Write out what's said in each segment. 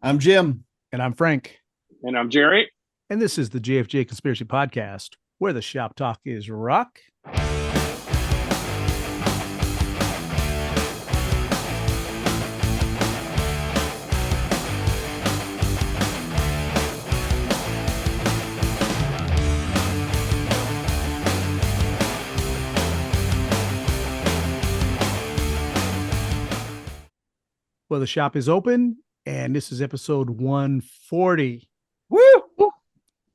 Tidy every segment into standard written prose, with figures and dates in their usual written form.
I'm Jim. And I'm Frank. And I'm Jerry. And this is the JFJ Conspiracy Podcast, where the shop talk is rock. Well, the shop is open, and this is episode 140. Woo!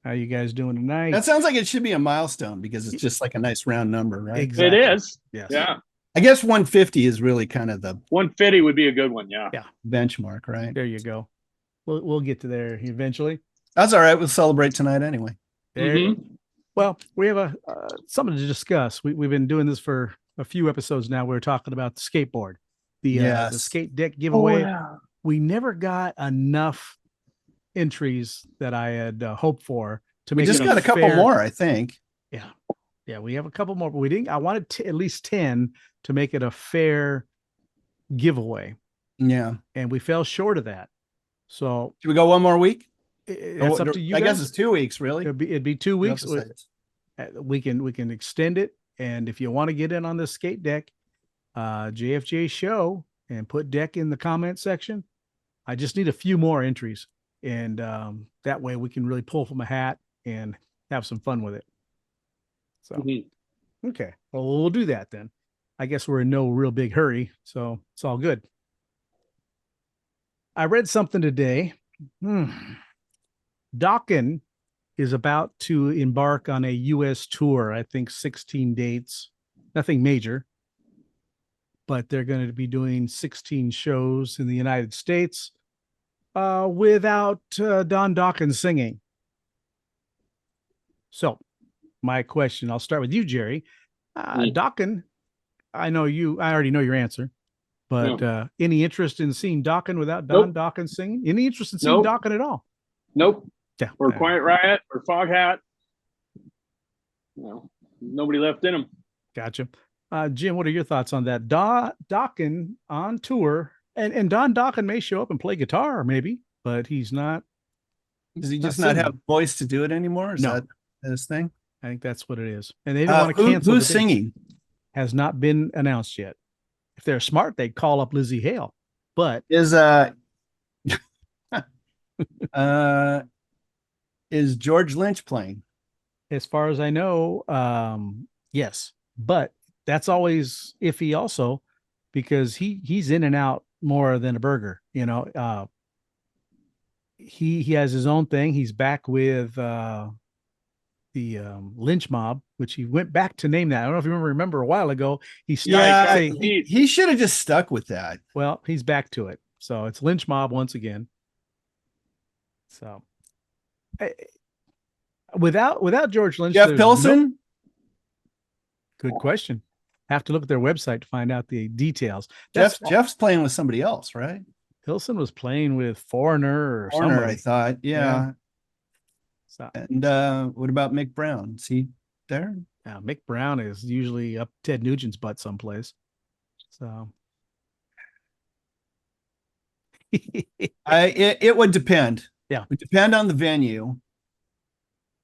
How you guys doing tonight? That sounds like it should be a milestone because it's just like a nice round number, right? Exactly. It is. Yes. Yeah. I guess 150 is really kind of the 150 would be a good one. Yeah. Yeah. benchmark, right? There you go. We'll get to there eventually. That's all right. We'll celebrate tonight anyway. Well, we have something to discuss. We've been doing this for a few episodes now. We're talking about the skateboard, the skate deck giveaway. Oh, yeah. We never got enough entries that I had hoped for to We make just it got a couple fair. more, I think. Yeah, we have a couple more, but we didn't. I wanted at least 10 to make it a fair giveaway, Yeah. and we fell short of that. So Should we go one more week? it's up to you. I guess guys. it's 2 weeks, really. It'd be 2 weeks. You have to say it. We can extend it, and if you want to get in on this skate deck, JFJ show, and put deck in the comment section. I just need a few more entries, and that way we can really pull from a hat and have some fun with it. So, okay, well, we'll do that then. I guess we're in no real big hurry, so it's all good. I read something today. Dokken is about to embark on a U.S. tour. I think 16 dates, nothing major, but they're going to be doing 16 shows in the United States without Don Dokken singing. So my question, I'll start with you, Jerry. Dokken, I already know your answer, but any interest in seeing Dokken without Don Dokken singing? Any interest in seeing Dokken at all? Nope. Yeah. Or Quiet Riot or Fog Hat. No, nobody left in them. Gotcha. Jim, what are your thoughts on that? Dokken on tour, and Don Dokken may show up and play guitar, maybe, but he's not. Does he just not have a voice to do it anymore? Is that his thing? I think that's what it is. And they didn't want to cancel. Who's singing? Has not been announced yet. If they're smart, they'd call up Lizzie Hale. But is George Lynch playing? As far as I know, yes. But that's always iffy also, because he's in and out more than a burger. You know, he has his own thing. He's back with the Lynch Mob, which he went back to name that. I don't know if you remember a while ago. He should have just stuck with that. Well, he's back to it. So it's Lynch Mob once again. So without George Lynch, Jeff Pilson? Good question. Have to look at their website to find out the details. Jeff's playing with somebody else, right? Pilson was playing with Foreigner or somebody. I thought, yeah. So, and what about Mick Brown? Is he there? Yeah, Mick Brown is usually up Ted Nugent's butt someplace. So it would depend. Yeah. It would depend on the venue.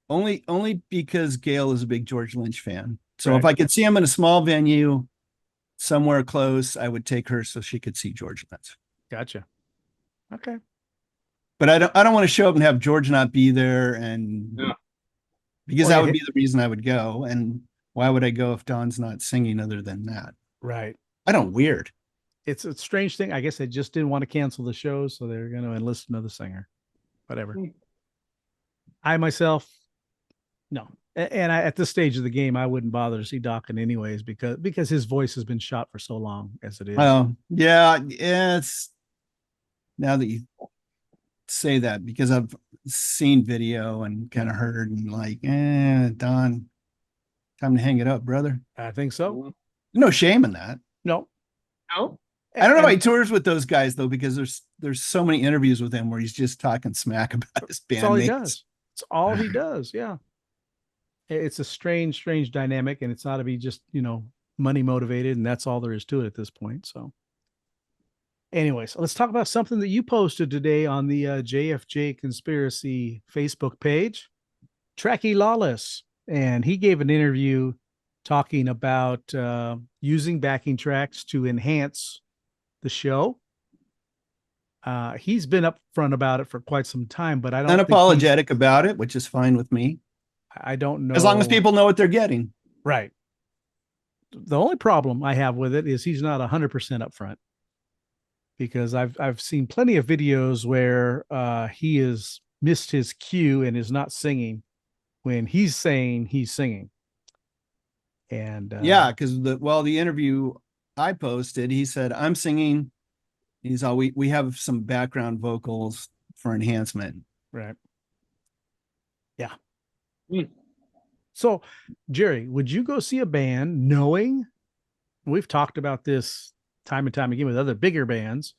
Only because Gail is a big George Lynch fan. So if I could see him in a small venue somewhere close, I would take her so she could see George Lynch. Gotcha. Okay. But I don't want to show up and have George not be there, and because that would be the reason I would go. And why would I go if Don's not singing other than that? Right. Weird. It's a strange thing. I guess they just didn't want to cancel the show, so they're going to enlist another singer. Whatever. I myself, no. And at this stage of the game, I wouldn't bother to see Dokken anyways, because his voice has been shot for so long as it is. Oh, yeah. It's now that you say that, because I've seen video and kind of heard and like, Don, time to hang it up, brother. I think so. No shame in that. No. I don't know why he tours with those guys though, because there's so many interviews with him where he's just talking smack about his bandmates. That's all he does. It's all he does. Yeah. It's a strange dynamic, and it's ought to be just, money motivated, and that's all there is to it at this point. So Anyways, let's talk about something that you posted today on the JFJ Conspiracy Facebook page. Tracky Lawless, and he gave an interview talking about using backing tracks to enhance the show. He's been upfront about it for quite some time, but I don't unapologetic about it, which is fine with me. I don't know. As long as people know what they're getting. Right. The only problem I have with it is he's not 100% upfront, because I've seen plenty of videos where he has missed his cue and is not singing when he's saying he's singing. And yeah, because the interview I posted, he said, I'm singing. He's all, we have some background vocals for enhancement. Right. Yeah. So, Jerry, would you go see a band knowing, we've talked about this time and time again with other bigger bands,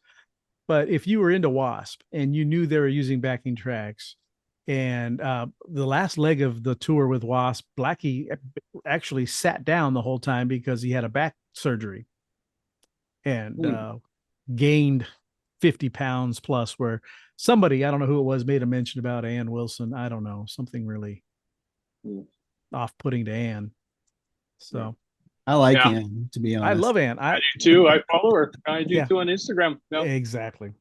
but if you were into Wasp and you knew they were using backing tracks, and the last leg of the tour with Wasp, Blackie actually sat down the whole time because he had a back surgery and gained 50 pounds plus, where somebody, I don't know who it was, made a mention about Ann Wilson. I don't know, something really off-putting to Ann. So I like Ann, to be honest. I love Ann. I do too. I follow her. I do too on Instagram. Yep. Exactly.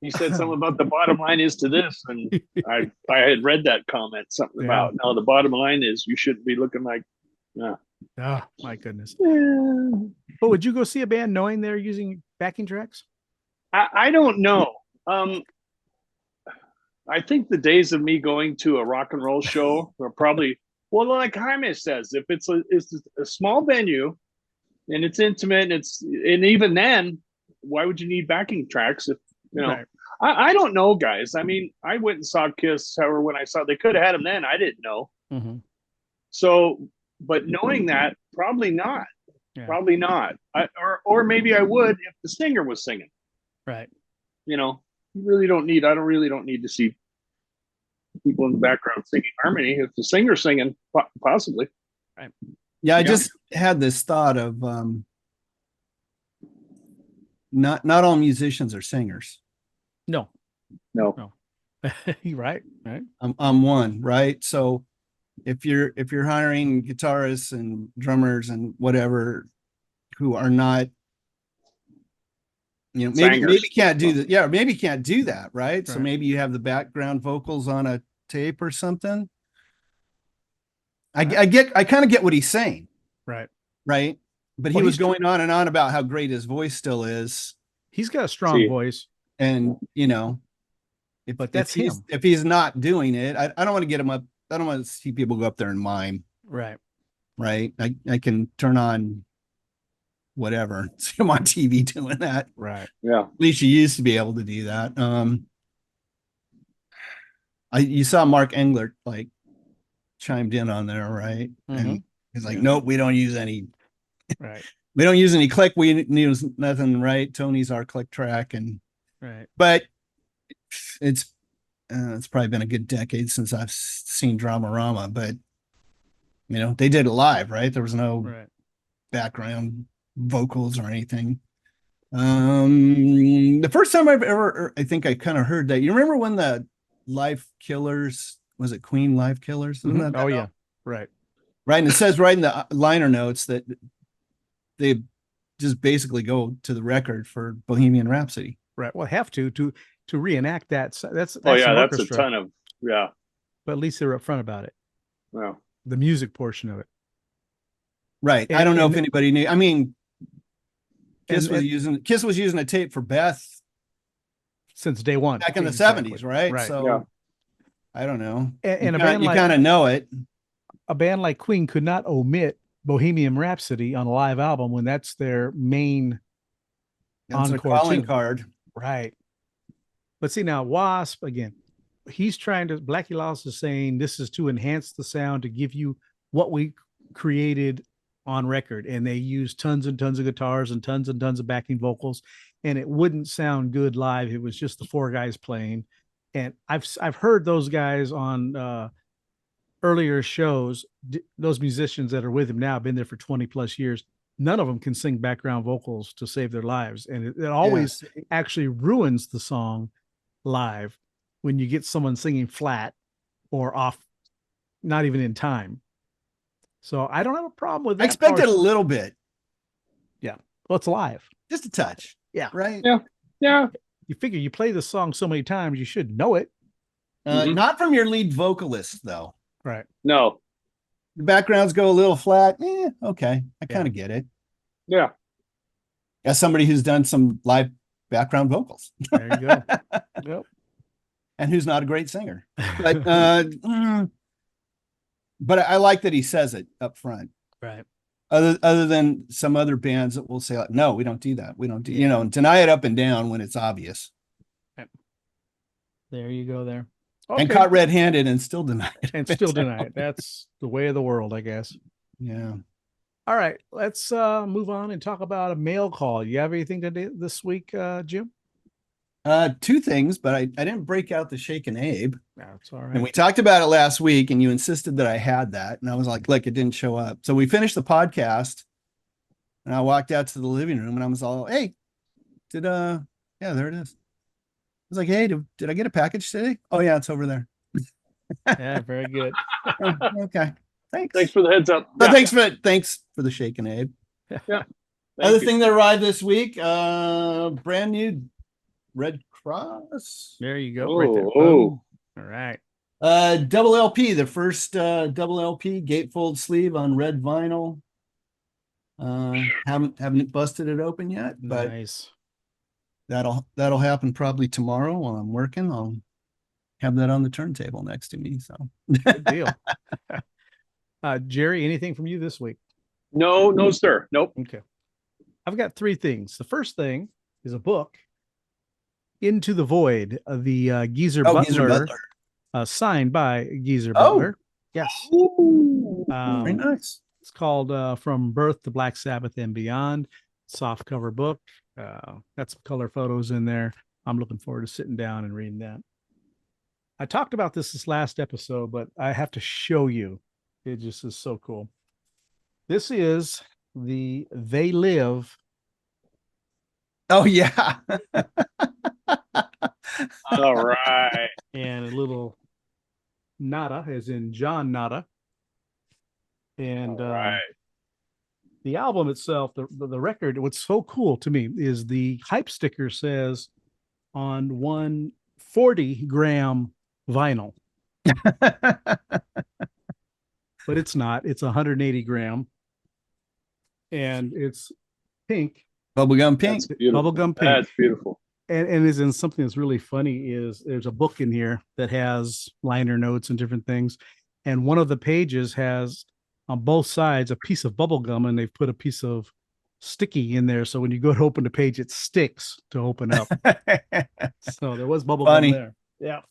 He said something about the bottom line is to this, and I had read that comment, something about, no, the bottom line is you shouldn't be looking like, oh my goodness. But would you go see a band knowing they're using backing tracks? I don't know. I think the days of me going to a rock and roll show are probably, well, like Jaime says, if it's a small venue and it's intimate, and even then, why would you need backing tracks if, you know? Right. I don't know, guys. I mean, I went and saw Kiss. However, when I saw, they could have had them then, I didn't know. Mm-hmm. So, but knowing that, probably not. Yeah. Probably not. Or maybe I would if the singer was singing. Right. You know, you really don't need. I really don't need to see people in the background singing harmony. If the singer's singing, possibly. Right. Yeah, I just had this thought of not all musicians are singers. No. Right. I'm one, right? So if you're hiring guitarists and drummers and whatever who are not, you know, maybe can't do that. Yeah, maybe can't do that, right? So maybe you have the background vocals on a tape or something. I kind of get what he's saying. Right. But he was going on and on about how great his voice still is. He's got a strong voice. And, you know, if he's not doing it, I don't want to get him up. I don't want to see people go up there and mime. Right. I can turn on whatever, see him on TV doing that. Right. Yeah. At least you used to be able to do that. You saw Mark Englert like chimed in on there, right? Mm-hmm. And he's like, nope, we don't use any. Right. We don't use any click. We use nothing, right? Tony's our click track, and but it's probably been a good decade since I've seen Dramarama, but you know, they did it live, right? There was no background vocals or anything. The first time I think I kind of heard that. You remember when the Live Killers, was it Queen Live Killers? Mm-hmm. Oh yeah. Right. And it says right in the liner notes that they just basically go to the record for Bohemian Rhapsody. Right. Well, have to reenact that. That's that's a ton of But at least they were upfront about it. Wow. The music portion of it. Right. I don't know if anybody knew. I mean, Kiss was using a tape for Beth since day one, back in the 70s, right? So I don't know. And you kind of know it. A band like Queen could not omit Bohemian Rhapsody on a live album when that's their main encore calling card. Right. But see now, Wasp, again, Blackie Lawless is saying this is to enhance the sound, to give you what we created on record. And they use tons and tons of guitars and tons of backing vocals, and it wouldn't sound good live. It was just the four guys playing. And I've heard those guys on earlier shows, those musicians that are with him now, been there for 20 plus years. none of them can sing background vocals to save their lives. And it always actually ruins the song live when you get someone singing flat or off, not even in time. So I don't have a problem with that. I expected a little bit. Yeah. Well, it's live. Just a touch. Yeah. Right? Yeah. You figure you play the song so many times, you should know it. Not from your lead vocalist, though. Right. No. The backgrounds go a little flat. Okay. I kind of get it. Yeah. As somebody who's done some live background vocals. There you go. Yep. And who's not a great singer. But but I like that he says it up front. Right. Other than some other bands that will say, like, no, we don't do that. We don't do, and deny it up and down when it's obvious. There you go there. Okay. And caught red-handed and still deny it. And still deny it. That's the way of the world, I guess. Yeah. All right. Let's move on and talk about a mail call. You have anything to do this week, Jim? Two things, but I didn't break out the Shaken Abe. That's all right. And we talked about it last week, and you insisted that I had that. And I was like, look, it didn't show up. So we finished the podcast, and I walked out to the living room, and I was all, hey, yeah, there it is. I was like, hey, did I get a package today? Oh, yeah, it's over there. Yeah, very good. Okay. Thanks for the heads up. Yeah. Thanks for the Shaken Abe. Yeah. Other thing that arrived this week, brand new Red Cross. There you go. Right there. Oh. All right. Double LP, the first double LP gatefold sleeve on red vinyl. Haven't busted it open yet, but nice. That'll happen probably tomorrow while I'm working. I'll have that on the turntable next to me. So good deal. Jerry, anything from you this week? No, sir. Nope. Okay. I've got three things. The first thing is a book, Into the Void, of the Geezer Butler, signed by Geezer Butler. Yes. Very nice. It's called From Birth to Black Sabbath and Beyond. Soft cover book. Got some color photos in there. I'm looking forward to sitting down and reading that. I talked about this last episode, but I have to show you. It just is so cool. This is the They Live. Oh, yeah. All right. And a little Nada, as in John Nada. And right. The album itself, the record, what's so cool to me is the hype sticker says on one 40-gram vinyl. But it's not. It's 180 gram. And it's pink. Bubblegum pink. Bubblegum pink. That's beautiful. And is in something that's really funny is there's a book in here that has liner notes and different things. And one of the pages has on both sides a piece of bubble gum, and they've put a piece of sticky in there, so when you go to open the page it sticks to open up. So there was bubble gum there. Yeah.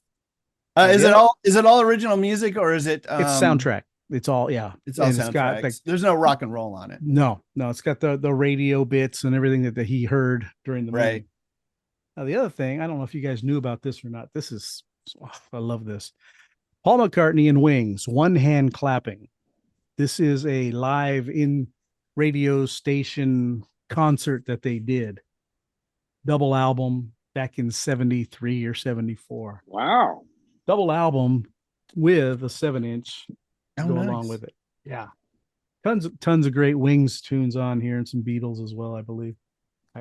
Is it all original music, or is it it's soundtrack? It's all it's all soundtrack. There's no rock and roll on it. No, it's got the radio bits and everything that he heard during the movie. Right. Now the other thing, I don't know if you guys knew about this or not. This is, I love this. Paul McCartney and Wings, One Hand Clapping. This is a live in radio station concert that they did. Double album back in 73 or 74. Wow. Double album with a 7-inch go along with it. Yeah. Tons of great Wings tunes on here and some Beatles as well, I believe.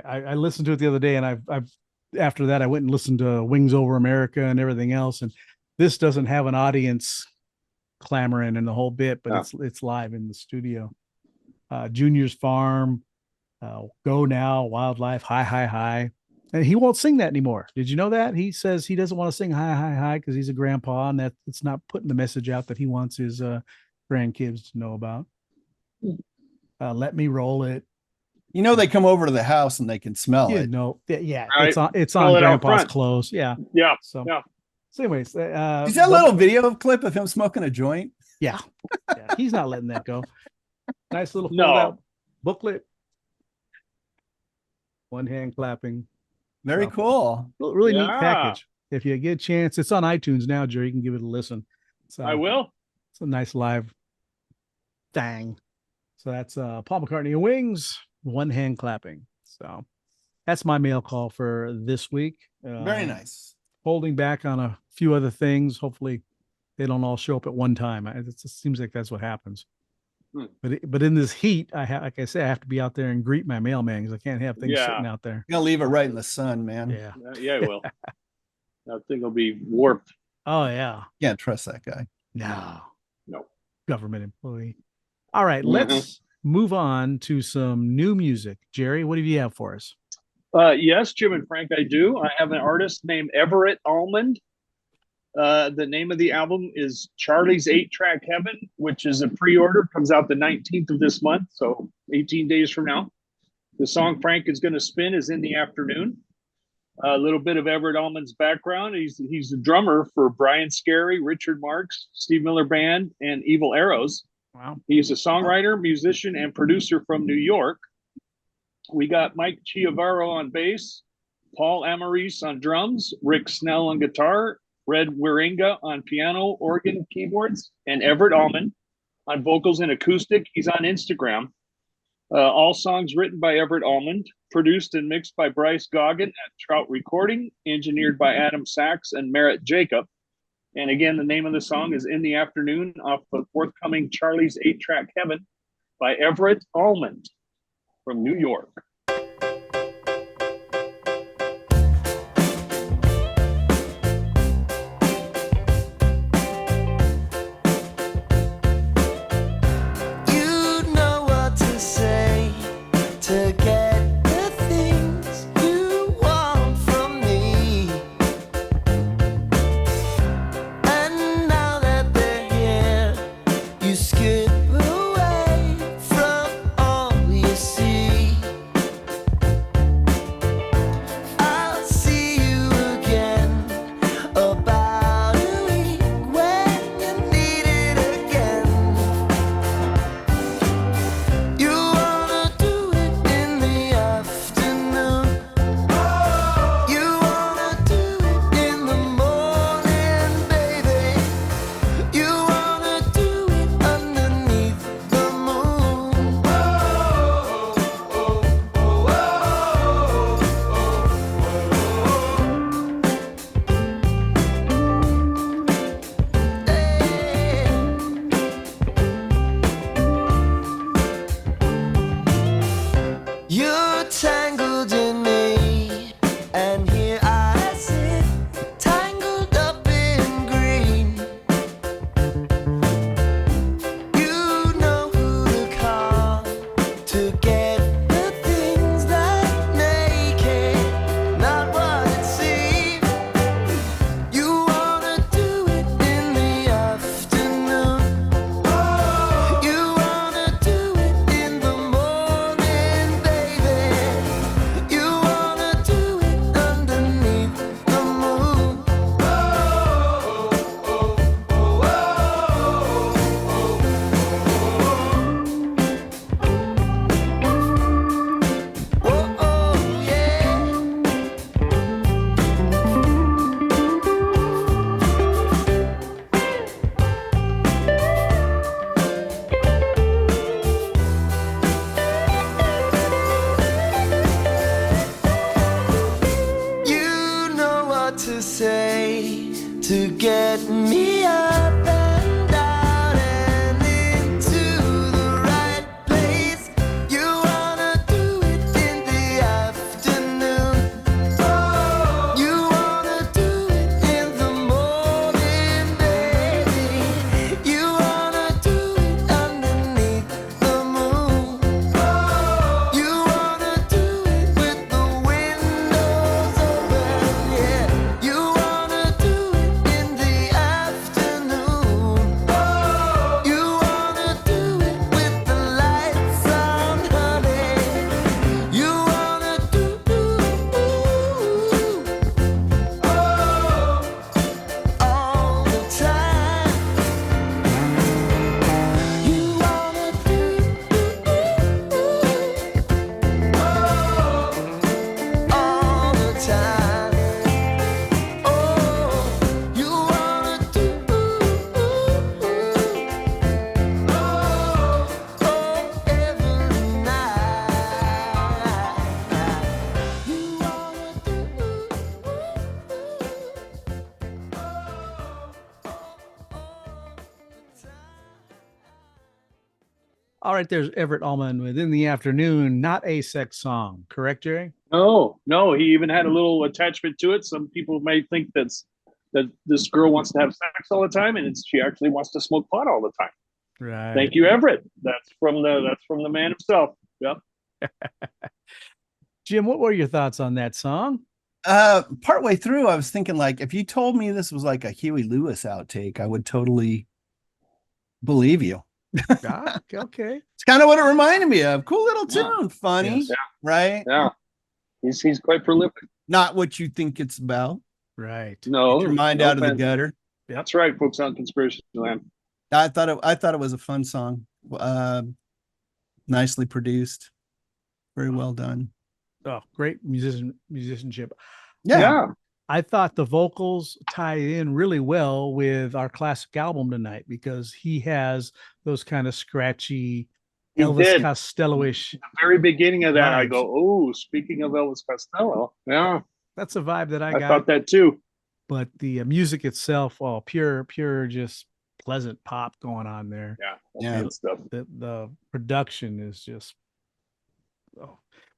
I listened to it the other day, and I've after that I went and listened to Wings Over America and everything else. And this doesn't have an audience clamoring and the whole bit, but it's live in the studio. Junior's Farm, Go Now, Wildlife, Hi. And he won't sing that anymore. Did you know that? He says he doesn't want to sing Hi because he's a grandpa, and that it's not putting the message out that he wants his grandkids to know about. Let Me Roll It. They come over to the house and they can smell it. Yeah. Right. It's on grandpa's clothes. Yeah. Yeah. So anyways, is that little video clip of him smoking a joint? Yeah. He's not letting that go. Nice little fold-out booklet. One hand clapping. Very cool. Really neat package. If you get a chance, it's on iTunes now, Jerry. You can give it a listen. I will. It's a nice live thing. So that's Paul McCartney and Wings, One Hand Clapping. So that's my mail call for this week. Very nice. Holding back on a few other things. Hopefully they don't all show up at one time. It just seems like that's what happens. But in this heat, like I said, I have to be out there and greet my mailman because I can't have things sitting out there. You're gonna leave it right in the sun, man. Yeah, it will. That thing will be warped. Oh yeah. Can't trust that guy. No. Government employee. All right, let's move on to some new music. Jerry, what do you have for us? Yes, Jim and Frank, I do. I have an artist named Everet Almond. The name of the album is Charlie's 8-Track Heaven, which is a pre-order. Comes out the 19th of this month, so 18 days from now. The song Frank is going to spin is In the Afternoon. A little bit of Everet Almond's background. He's a drummer for Brian Scary, Richard Marx, Steve Miller Band, and Evil Arrows. Wow. He's a songwriter, musician, and producer from New York. We got Mike Chiavaro on bass, Paul Amaris on drums, Rick Snell on guitar, Red Wieringa on piano, organ, keyboards, and Everet Almond on vocals and acoustic. He's on Instagram. All songs written by Everet Almond, produced and mixed by Bryce Goggin at Trout Recording, engineered by Adam Sachs and Merritt Jacob. And again, the name of the song is In the Afternoon off the forthcoming Charlie's 8-Track Heaven by Everet Almond from New York. You wanna do it in the afternoon. All right, there's Everet Almond with In the Afternoon, not a sex song. Correct, Jerry? No, he even had a little attachment to it. Some people might think that this girl wants to have sex all the time, and she actually wants to smoke pot all the time. Right. Thank you, Everett. That's from the man himself. Yep. Jim, what were your thoughts on that song? Partway through, I was thinking, like, if you told me this was like a Huey Lewis outtake, I would totally believe you. Okay. It's kind of what it reminded me of. Cool little tune, funny, Yes. right? Yeah. He's quite prolific. Not what you think it's about. Right. No, Get your mind out of the gutter. That's right, folks on Conspiracy Land. I thought it was a fun song. Nicely produced. Very well done. Oh, great musicianship. Yeah. I thought the vocals tied in really well with our classic album tonight because he has those kind of scratchy Elvis Costello-ish. The very beginning of that, vibes. I go, oh, speaking of Elvis Costello. Yeah. That's a vibe that I I got. thought that too. But the music itself, pure, just pleasant pop going on there. Yeah. Good stuff. The production is just,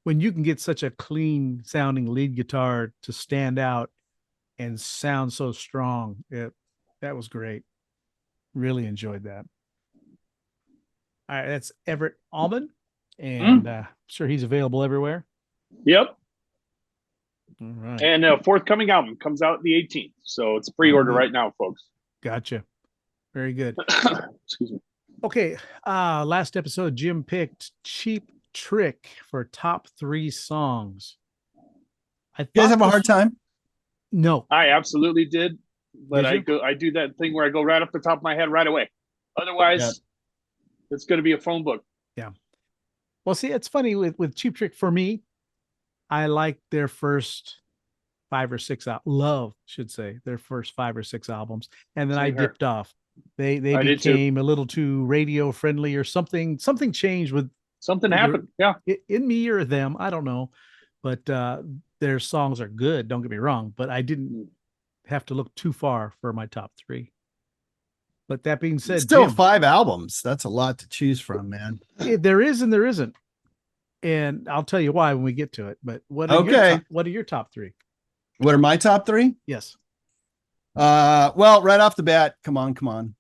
when you can get such a clean sounding lead guitar to stand out and sound so strong, that was great. Really enjoyed that. All right, that's Everet Almond, and I'm sure he's available everywhere. Yep. All right. And forthcoming album comes out the 18th, so it's pre-order right now, folks. Gotcha. Very good. Excuse me. Okay, last episode, Jim picked Cheap Trick for top 3 songs. You guys have a hard time? No, I absolutely did, but Did you? I do that thing where I go right off the top of my head right away. Otherwise, it's going to be a phone book. Yeah. Well, see, it's funny with Cheap Trick for me. I like their first 5 or 6 their first 5 or 6 albums, and then I dipped off. They became a little too radio friendly or something. Something changed with something happened. Yeah, in me or them, I don't know, but their songs are good. Don't get me wrong, but I didn't have to look too far for my top 3. But that being said, still Jim, 5 albums. That's a lot to choose from, man. There is and there isn't, and I'll tell you why when we get to it. But what are your top 3? What are my top 3? Yes. Well, right off the bat, come on.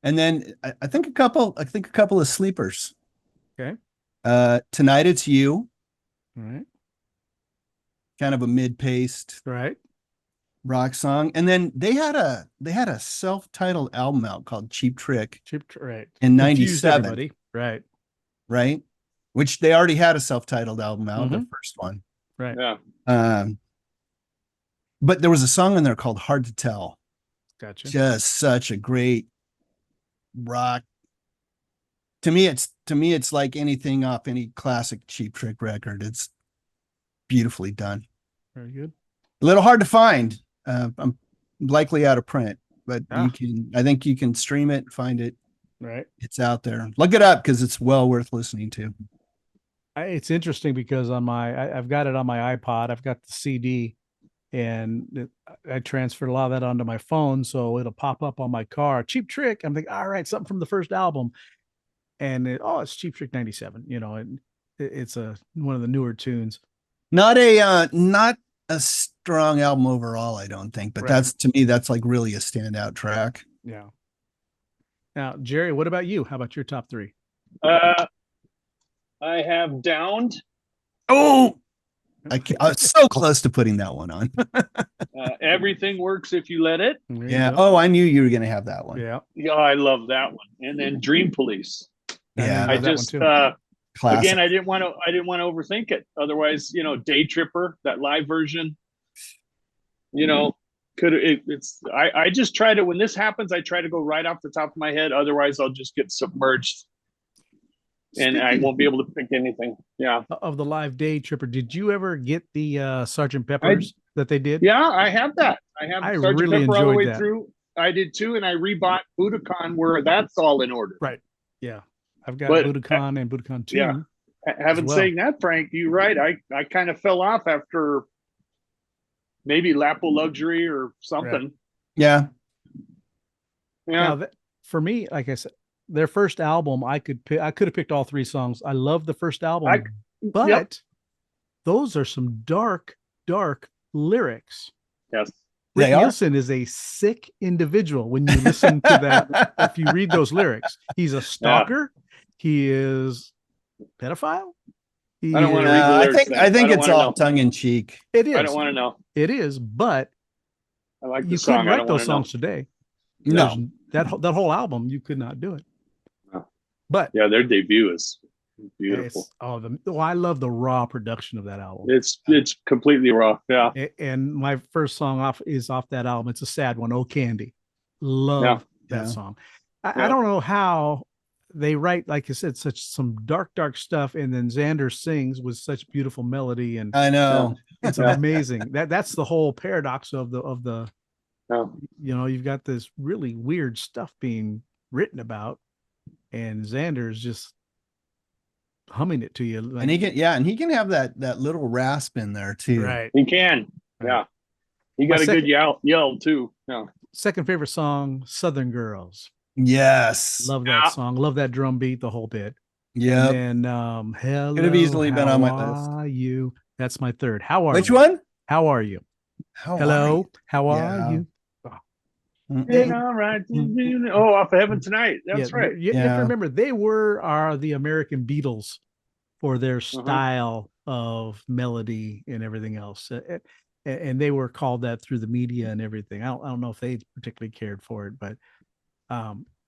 And then I think a couple of sleepers. Okay. Tonight It's You. All right. Kind of a mid-paced Right. rock song. And then they had a self-titled album out called Cheap Trick. Right. In Confused 97. everybody. Right. Which they already had a self-titled album out, the first one. Right. Yeah. But there was a song in there called Hard to Tell. Gotcha. Just such a great rock. To me, it's like anything off any classic Cheap Trick record. It's beautifully done. Very good. A little hard to find. I'm likely out of print, but I think you can stream it, find it. Right. It's out there. Look it up because it's well worth listening to. It's interesting because I've got it on my iPod. I've got the CD, and I transferred a lot of that onto my phone, so it'll pop up on my car. Cheap Trick. I'm thinking, all right, something from the first album, and it's Cheap Trick '97. And it's one of the newer tunes. Not a strong album overall, I don't think, but that's, to me, that's like really a standout track. Yeah. Now, Jerry, what about you? How about your top 3? I have Downed. Oh, I was so close to putting that one on. Everything Works If You Let It. Yeah. Oh, I knew you were going to have that one. Yeah. Yeah, I love that one. And then Dream Police. Yeah. I just Classic. again, I didn't want to overthink it. Otherwise, Day Tripper, that live version, I just try to, when this happens, I try to go right off the top of my head. Otherwise, I'll just get submerged and I won't be able to pick anything. Yeah. Of the live Day Tripper, did you ever get the Sgt. Pepper's that they did? Yeah, I have that. I have Sgt. really Pepper all the way enjoyed that. through. I did too, and I rebought Budokan where that's all in order. Right. Yeah. I've got Budokan and Budokan 2. Yeah. Having saying that, Frank, you're right. I kind of fell off after maybe Lapo Luxury or something. Right. Yeah. Yeah. Now, for me, like I said, their first album, I could have picked all 3 songs. I love the first album, but Yep. those are some dark lyrics. Yes. Rick They are. Nielsen is a sick individual when you listen to that. If you read those lyrics, he's a stalker. He is pedophile. I don't want to read the lyrics. I think it's all know. tongue in cheek. It is. I don't want to know. It is, but I like the you song. couldn't I write don't those want songs today. No, that whole album, you could not do it. No. But yeah, their debut is beautiful. I love the raw production of that album. It's completely raw. Yeah. And my first song off that album. It's a sad one. Oh Candy. Love that song. I don't know how they write, like I said, some dark stuff, and then Xander sings with such beautiful melody, and I know it's amazing. That's the whole paradox of the you've got this really weird stuff being written about, and Xander's just humming it to you. Like, and he can have that little rasp in there too. Right. He can. Right. Yeah. He got a good yell too. Yeah. Second favorite song, Southern Girls. Yes. Love that song. Love that drum beat, the whole bit. Yeah. And hello, could have easily been on my list. How are you? That's my third. How are Which you? one? How are you? Hello, how are you? Yeah, all right. Oh, off of Heaven Tonight. That's right. You have to remember, they are the American Beatles for their style of melody and everything else. And they were called that through the media and everything. I don't know if they particularly cared for it, but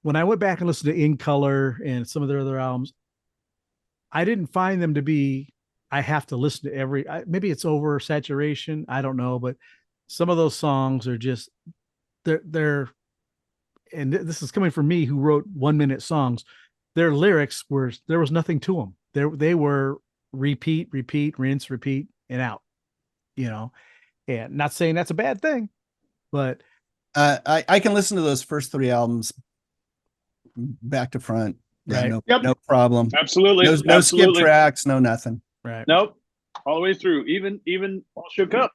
when I went back and listened to In Color and some of their other albums, I didn't find them to be, I have to listen to maybe it's over saturation. I don't know, but some of those songs are just, they're, and this is coming from me who wrote 1 minute songs. Their lyrics there was nothing to them. They were repeat, rinse, repeat, and out, and not saying that's a bad thing, but I can listen to those first 3 albums back to front. Right. No problem. Absolutely. No skip tracks, no nothing. Right. Nope. All the way through. Even All Shook Up.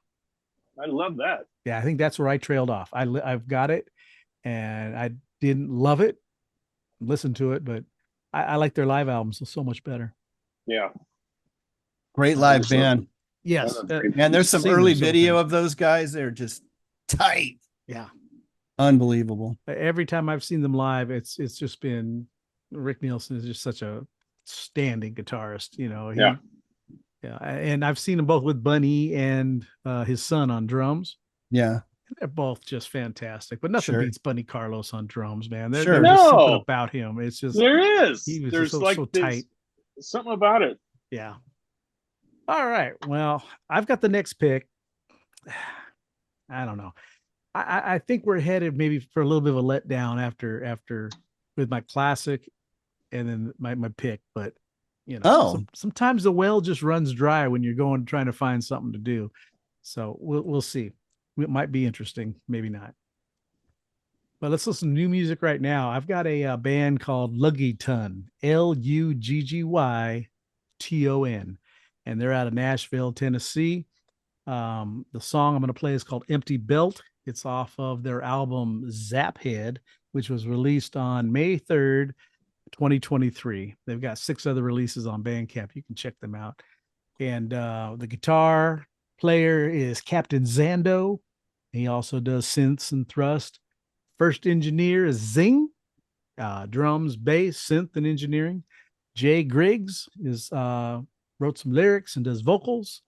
I love that. Yeah, I think that's where I trailed off. I've got it, and I didn't love it, listen to it, but I like their live albums so much better. Yeah. Great live band. Yes. And there's some early video of those guys. They're just tight. Yeah. Unbelievable. Every time I've seen them live, it's just been, Rick Nielsen is just such a standing guitarist, Yeah. And I've seen them both with Bunny and his son on drums. Yeah. They're both just fantastic, but nothing beats Bunny Carlos on drums, man. There's Sure. just something about him. It's just, there is. He was There's so tight. Something about it. Yeah. All right. Well, I've got the next pick. I don't know. I think we're headed maybe for a little bit of a letdown after with my classic and then my pick, but sometimes the well just runs dry when you're trying to find something to do. So we'll see. It might be interesting, maybe not. But let's listen to new music right now. I've got a band called Luggy Ton, Luggyyton, and they're out of Nashville, Tennessee. The song I'm going to play is called Empty Belt. It's off of their album Zaphead, which was released on May 3rd, 2023. They've got 6 other releases on Bandcamp. You can check them out. And the guitar player is Captain Zando. He also does synths and thrust. First engineer is Zing. Drums, bass, synth, and engineering. Jay Griggs wrote some lyrics and does vocals.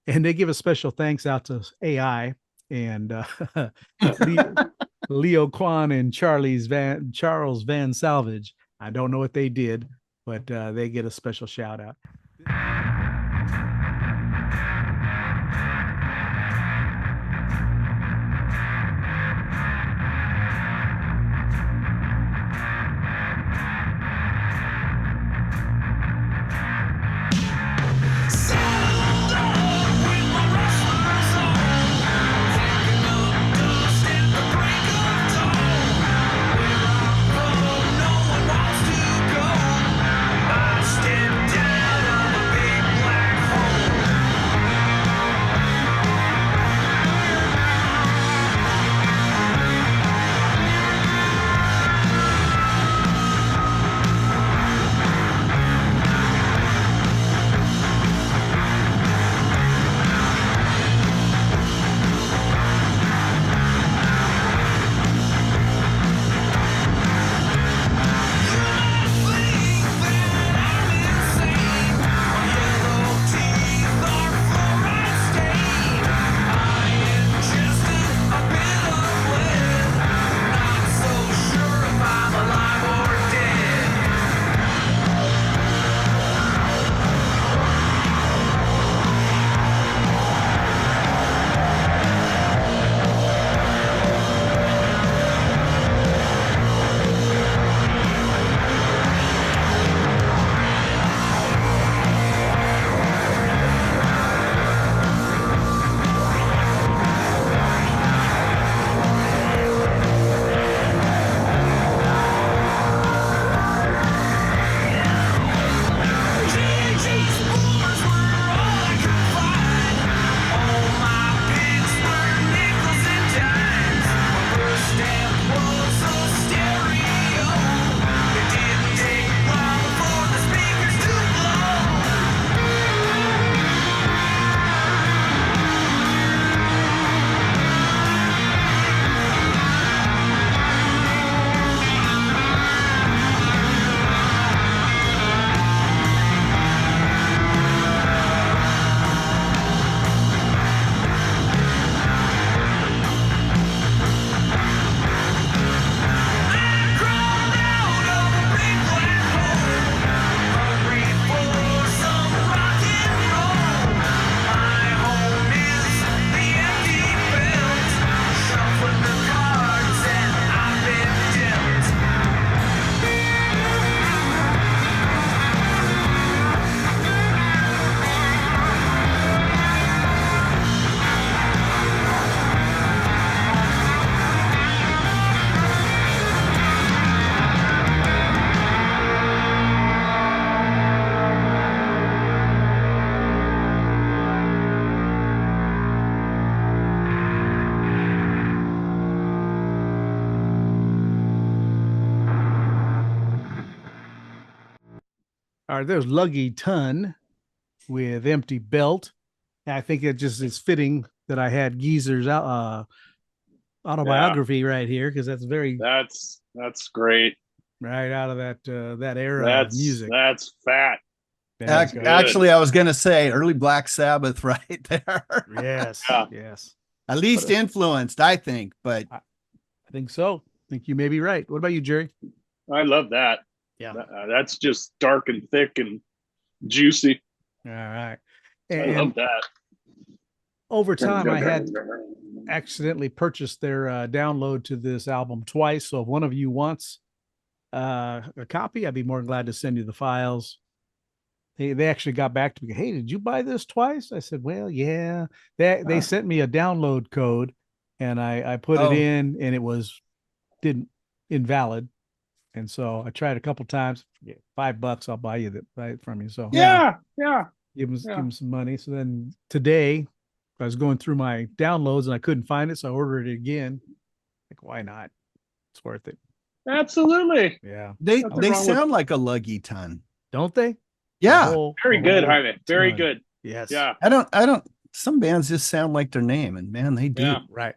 And they give a special thanks out to AI and Leo Kwan and Charles Van Salvage. I don't know what they did, but they get a special shout out. Step down on a big All right, there's Luggy Ton with Empty Belt. And I think it just is fitting that I had Geezer's autobiography right here, because that's That's great. right out of that era of music. That's fat. Actually, I was going to say early Black Sabbath right there. Yes. Yeah. Yes. At least influenced, I think, but I think so. I think you may be right. What about you, Jerry? I love that. Yeah. That's just dark and thick and juicy. All right. I love that. Over time, I had accidentally purchased their download to this album twice. So if one of you wants a copy, I'd be more than glad to send you the files. They actually got back to me. Hey, did you buy this twice? I said, well, yeah. They sent me a download code, and I put it in, and it didn't invalid. And so I tried a couple times. Yeah, $5, I'll buy it from you. So yeah. Give them some money. So then today I was going through my downloads and I couldn't find it, so I ordered it again. Like, why not? It's worth it. Absolutely. Yeah. They sound like a Luggy Ton, don't they? Yeah. Very good, Jaime. Very good. Yes. Yeah. I don't. Some bands just sound like their name, and man, they do. Yeah. Right.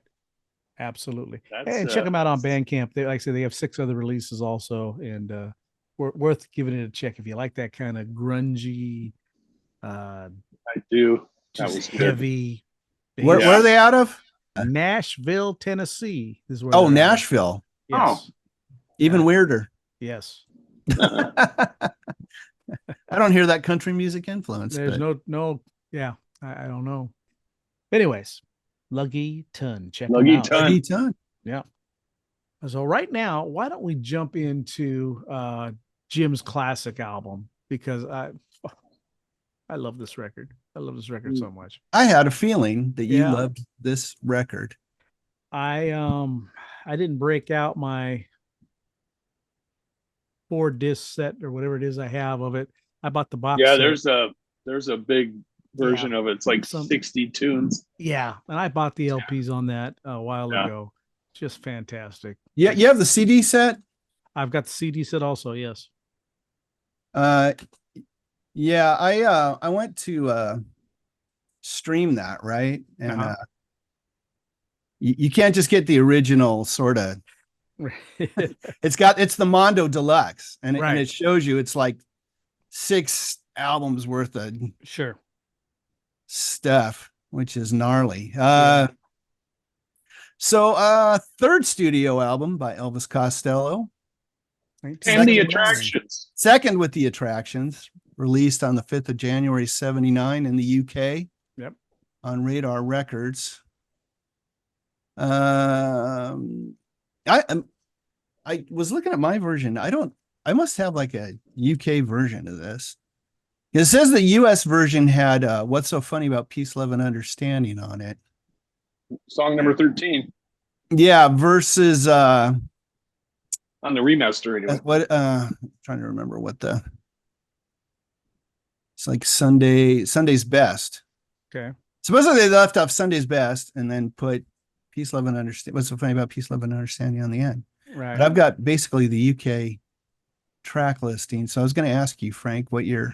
Absolutely. That's, And check them out on Bandcamp. They, like I said, they have 6 other releases also, and worth giving it a check if you like that kind of grungy. I do. That Just was good. heavy. Where are they out of? Nashville, Tennessee is where. Oh, they're at. Nashville. Yes. Even weirder. Yes. I don't hear that country music influence. There's no. Yeah, I don't know. Anyways, Luggy Ton. Check them Luggy out. Ton. Luggy Ton. Yeah. So right now, why don't we jump into Jim's classic album, because I love this record. I love this record so much. I had a feeling that you Yeah. loved this record. I didn't break out my 4-disc set or whatever it is I have of it. I bought the box. Yeah, set. there's a big version of it. It's like 60 tunes. Yeah, and I bought the LPs on that a while ago. Just fantastic. Yeah, you have the CD set. I've got the CD set also. Yes. Yeah, I went to stream that, right? And you can't just get the original sort of. It's the Mondo Deluxe, and it shows you it's like 6 albums worth of stuff, which is gnarly. So third studio album by Elvis Costello. And the Attractions. Second with the Attractions, released on the 5th of January, 79 in the UK. Yep. On Radar Records. I was looking at my version. I must have like a UK version of this. It says the US version had What's So Funny About Peace, Love, and Understanding on it. Song number 13. Yeah, versus on the remaster anyway. What trying to remember what it's like Sunday's Best. Okay. Supposedly they left off Sunday's Best and then put Peace, Love, and Understanding. What's So Funny About Peace, Love, and Understanding on the end. Right. But I've got basically the UK track listing. So I was going to ask you, Frank, you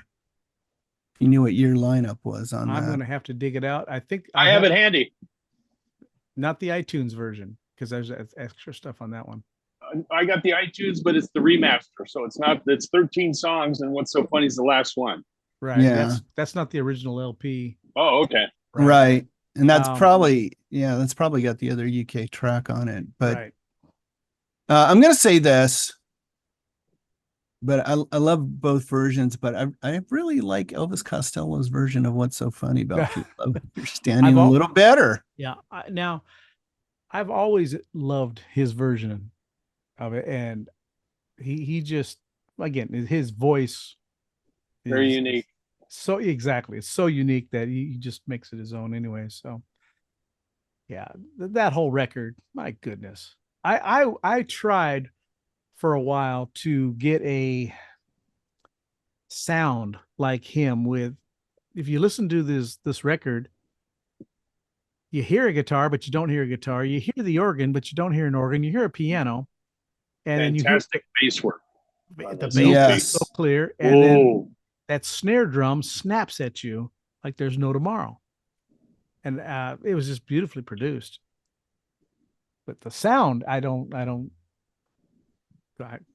knew what your lineup was on that. I'm going to have to dig it out. I think I have it handy. Not the iTunes version, because there's extra stuff on that one. I got the iTunes, but it's the remaster. So it's 13 songs, and What's So Funny is the last one. Right. Yeah. That's not the original LP. Oh, okay. Right. And that's probably got the other UK track on it. But I'm going to say this, but I love both versions, but I really like Elvis Costello's version of What's So Funny About Peace, Love, and Understanding a little better. Yeah. Now, I've always loved his version of it, and he just, again, his voice is very unique. So exactly, it's so unique that he just makes it his own anyway. So yeah, that whole record, my goodness. I tried for a while to get a sound like him. With, if you listen to this record, you hear a guitar, but you don't hear a guitar. You hear the organ, but you don't hear an organ. You hear a piano, and fantastic bass work. The bass is so clear. And then that snare drum snaps at you like there's no tomorrow. And it was just beautifully produced. But the sound, I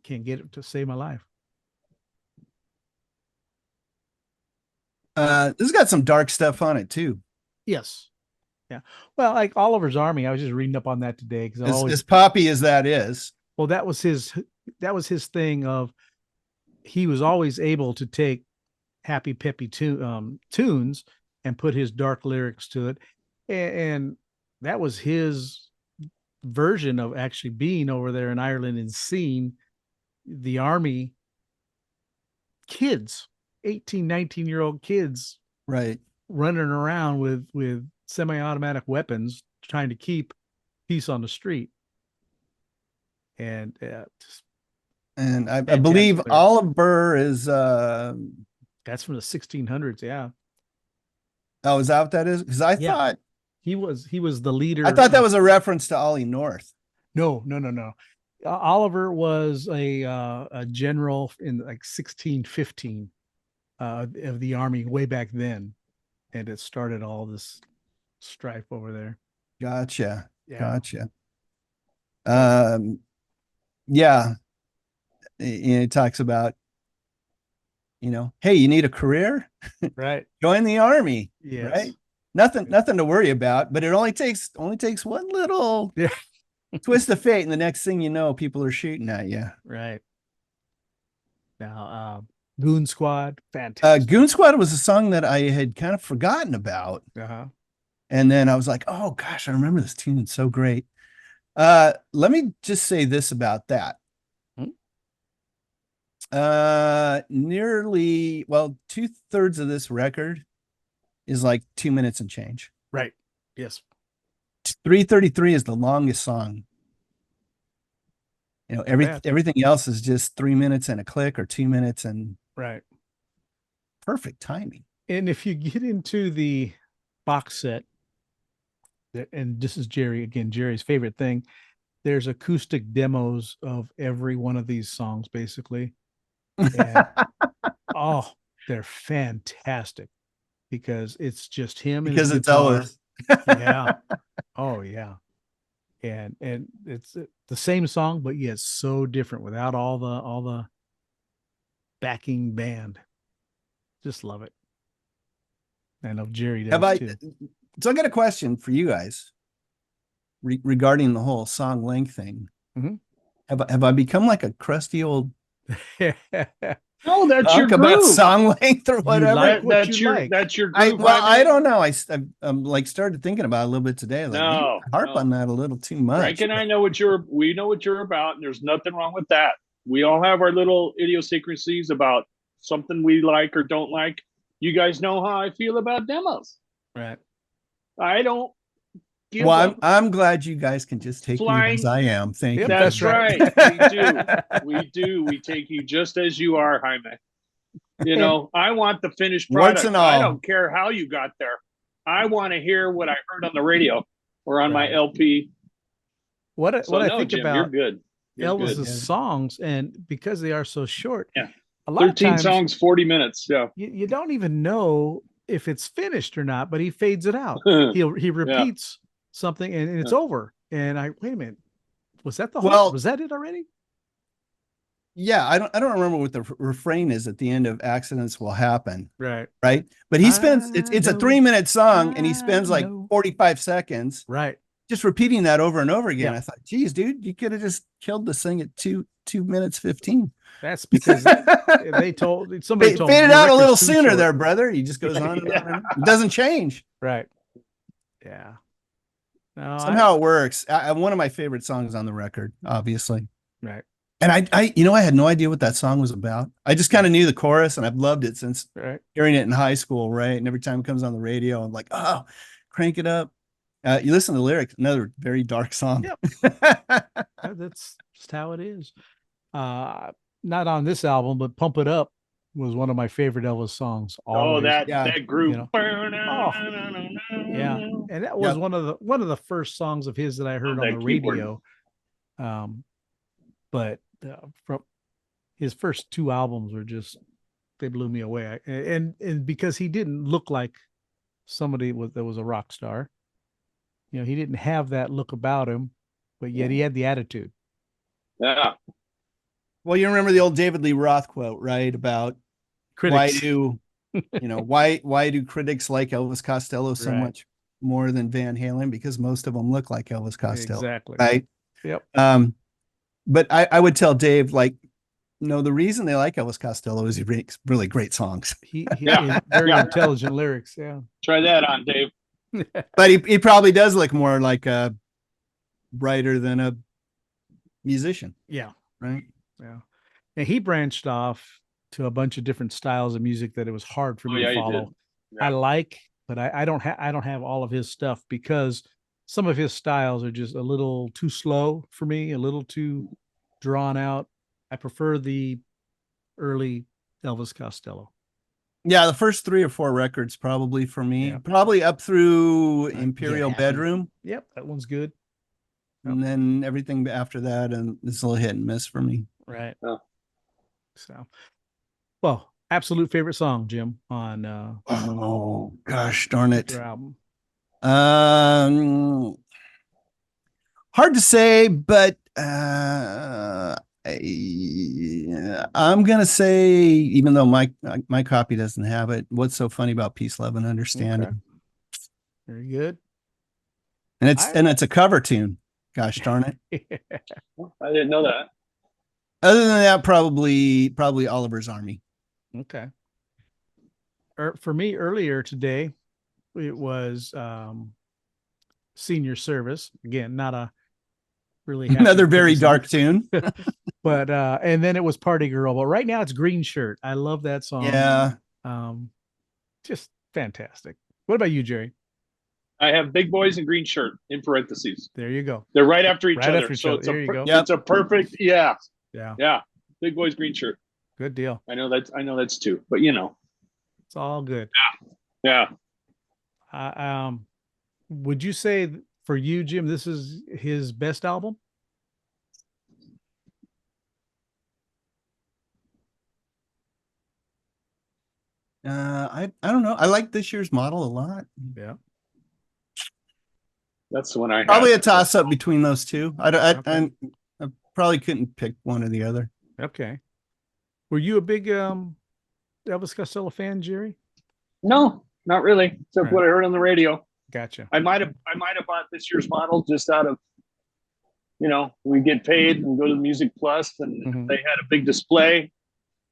can't get it to save my life. This has got some dark stuff on it too. Yes. Yeah. Well, like Oliver's Army, I was just reading up on that today because As poppy as that is. Well, that was his thing of he was always able to take happy peppy tunes and put his dark lyrics to it. And that was his version of actually being over there in Ireland and seeing the army kids, 18, 19-year-old kids, right, running around with semi-automatic weapons trying to keep peace on the street. And I believe Oliver is that's from the 1600s. Yeah. Oh, is that what that is? Because I thought he was the leader. I thought that was a reference to Ollie North. No. Oliver was a general in like 1615 of the army way back then, and it started all this strife over there. Gotcha. Yeah. Gotcha. Yeah. It talks about, hey, you need a career? Right. Join the army. Yes. Right. Nothing to worry about, but it only takes one little twist of fate, and the next thing you know, people are shooting at you. Right. Now, Goon Squad, fantastic. Goon Squad was a song that I had kind of forgotten about. Uh-huh. And then I was like, oh gosh, I remember this tune. It's so great. Let me just say this about that. Nearly, 2/3 of this record is like 2 minutes and change. Right. Yes. 3:33 is the longest song. Everything else is just 3 minutes and a click, or 2 minutes and right. Perfect timing. And if you get into the box set, and this is Jerry's favorite thing, there's acoustic demos of every one of these songs, basically. And, they're fantastic because it's just him and because it's Elvis. Yeah. Oh yeah. And it's the same song, but yet so different without all the backing band. Just love it. I know Jerry does too. So I got a question for you guys regarding the whole song length thing. Mm-hmm. Have I become like a crusty old No, that's your about groove. song length or whatever? That's your groove. I don't know. I'm like started thinking about it a little bit today. Like, no, harp on that a little too much. Frank and I know we know what you're about, and there's nothing wrong with that. We all have our little idiosyncrasies about something we like or don't like. You guys know how I feel about demos. Right. I don't. I'm glad you guys can just take me as I am. Thank you. That's right. We do. We take you just as you are, Jaime. I want the finished product. I don't care how you got there. I want to hear what I heard on the radio or on my LP. What I think Jim, about you're good. Elvis's songs, and because they are so short, a lot 13 of times, songs, 40 minutes. Yeah, you don't even know if it's finished or not, but he fades it out. he repeats something and it's over. And wait a minute, was that was that it already? Yeah, I don't remember what the refrain is at the end of "Accidents Will Happen." Right. But he spends it's a 3-minute song, and he spends like 45 seconds. Right. Just repeating that over and over again. I thought, geez, dude, you could have just killed this thing at 2 minutes 15. That's because somebody told fade it out a little sooner short. There, brother. He just goes on and on. It doesn't change. Right. Yeah. No, somehow it works. One of my favorite songs on the record, obviously. Right. And I had no idea what that song was about. I just kind of knew the chorus, and I've loved it since hearing it in high school. Right. And every time it comes on the radio, I'm like, oh, crank it up. You listen to the lyrics, another very dark song. Yep. That's just how it is. Not on this album, but Pump It Up was one of my favorite Elvis songs. Always. That group. Yeah. And that was one of the first songs of his that I heard on the radio. But from his first 2 albums were they blew me away. And because he didn't look like somebody that was a rock star, you know, he didn't have that look about him, but yet he had the attitude. Yeah. Well, you remember the old David Lee Roth quote, right? About Critics. why do critics like Elvis Costello so Right. much more than Van Halen? Because most of them look like Elvis Costello. Exactly. Right. Yep. But I would tell Dave, like, no, the reason they like Elvis Costello is he makes really great songs. He Yeah. very Yeah. intelligent lyrics. Yeah. Try that on, Dave. But he probably does look more like a brighter than a musician. Yeah. Right. Yeah. And he branched off to a bunch of different styles of music that it was hard for me to he follow. did. Yeah. I like, but I don't have all of his stuff because some of his styles are just a little too slow for me, a little too drawn out. I prefer the early Elvis Costello. Yeah, the first 3 or 4 records probably for me. Yeah. Probably up through Imperial Yeah. Bedroom. Yep, that one's good. And then everything after that, and it's a little hit and miss for me. Right. Oh. So, well, absolute favorite song, Jim, on Oh gosh, darn it. your album. Hard to say, but I'm gonna say, even though my copy doesn't have it, What's So Funny About Peace, Love, and Understanding. Okay. Very good. And it's a cover tune. Gosh darn it. I didn't know that. Other than that, probably Oliver's Army. Okay. For me, earlier today, it was Senior Service. Again, not a really happy Another very Christmas dark tune. but and then it was Party Girl. But right now it's Green Shirt. I love that song. Yeah. Just fantastic. What about you, Jerry? I have Big Boys and Green Shirt in parentheses. There you go. They're right after each Right other. after each so other. it's There you go. Yep. it's a perfect, yeah. Yeah. Big Boys, Green Shirt. Good deal. I know that's 2, but you know. It's all good. Yeah. Would you say for you, Jim, this is his best album? I don't know. I like this year's model a lot. Yeah. That's the one I had. Probably a toss up between those two. Okay. I probably couldn't pick one or the other. Okay. Were you a big Elvis Costello fan, Jerry? No, not really. Except what I heard on the radio. Gotcha. I might have bought this year's model just out of, we get paid and go to Music Plus, and they had a big display.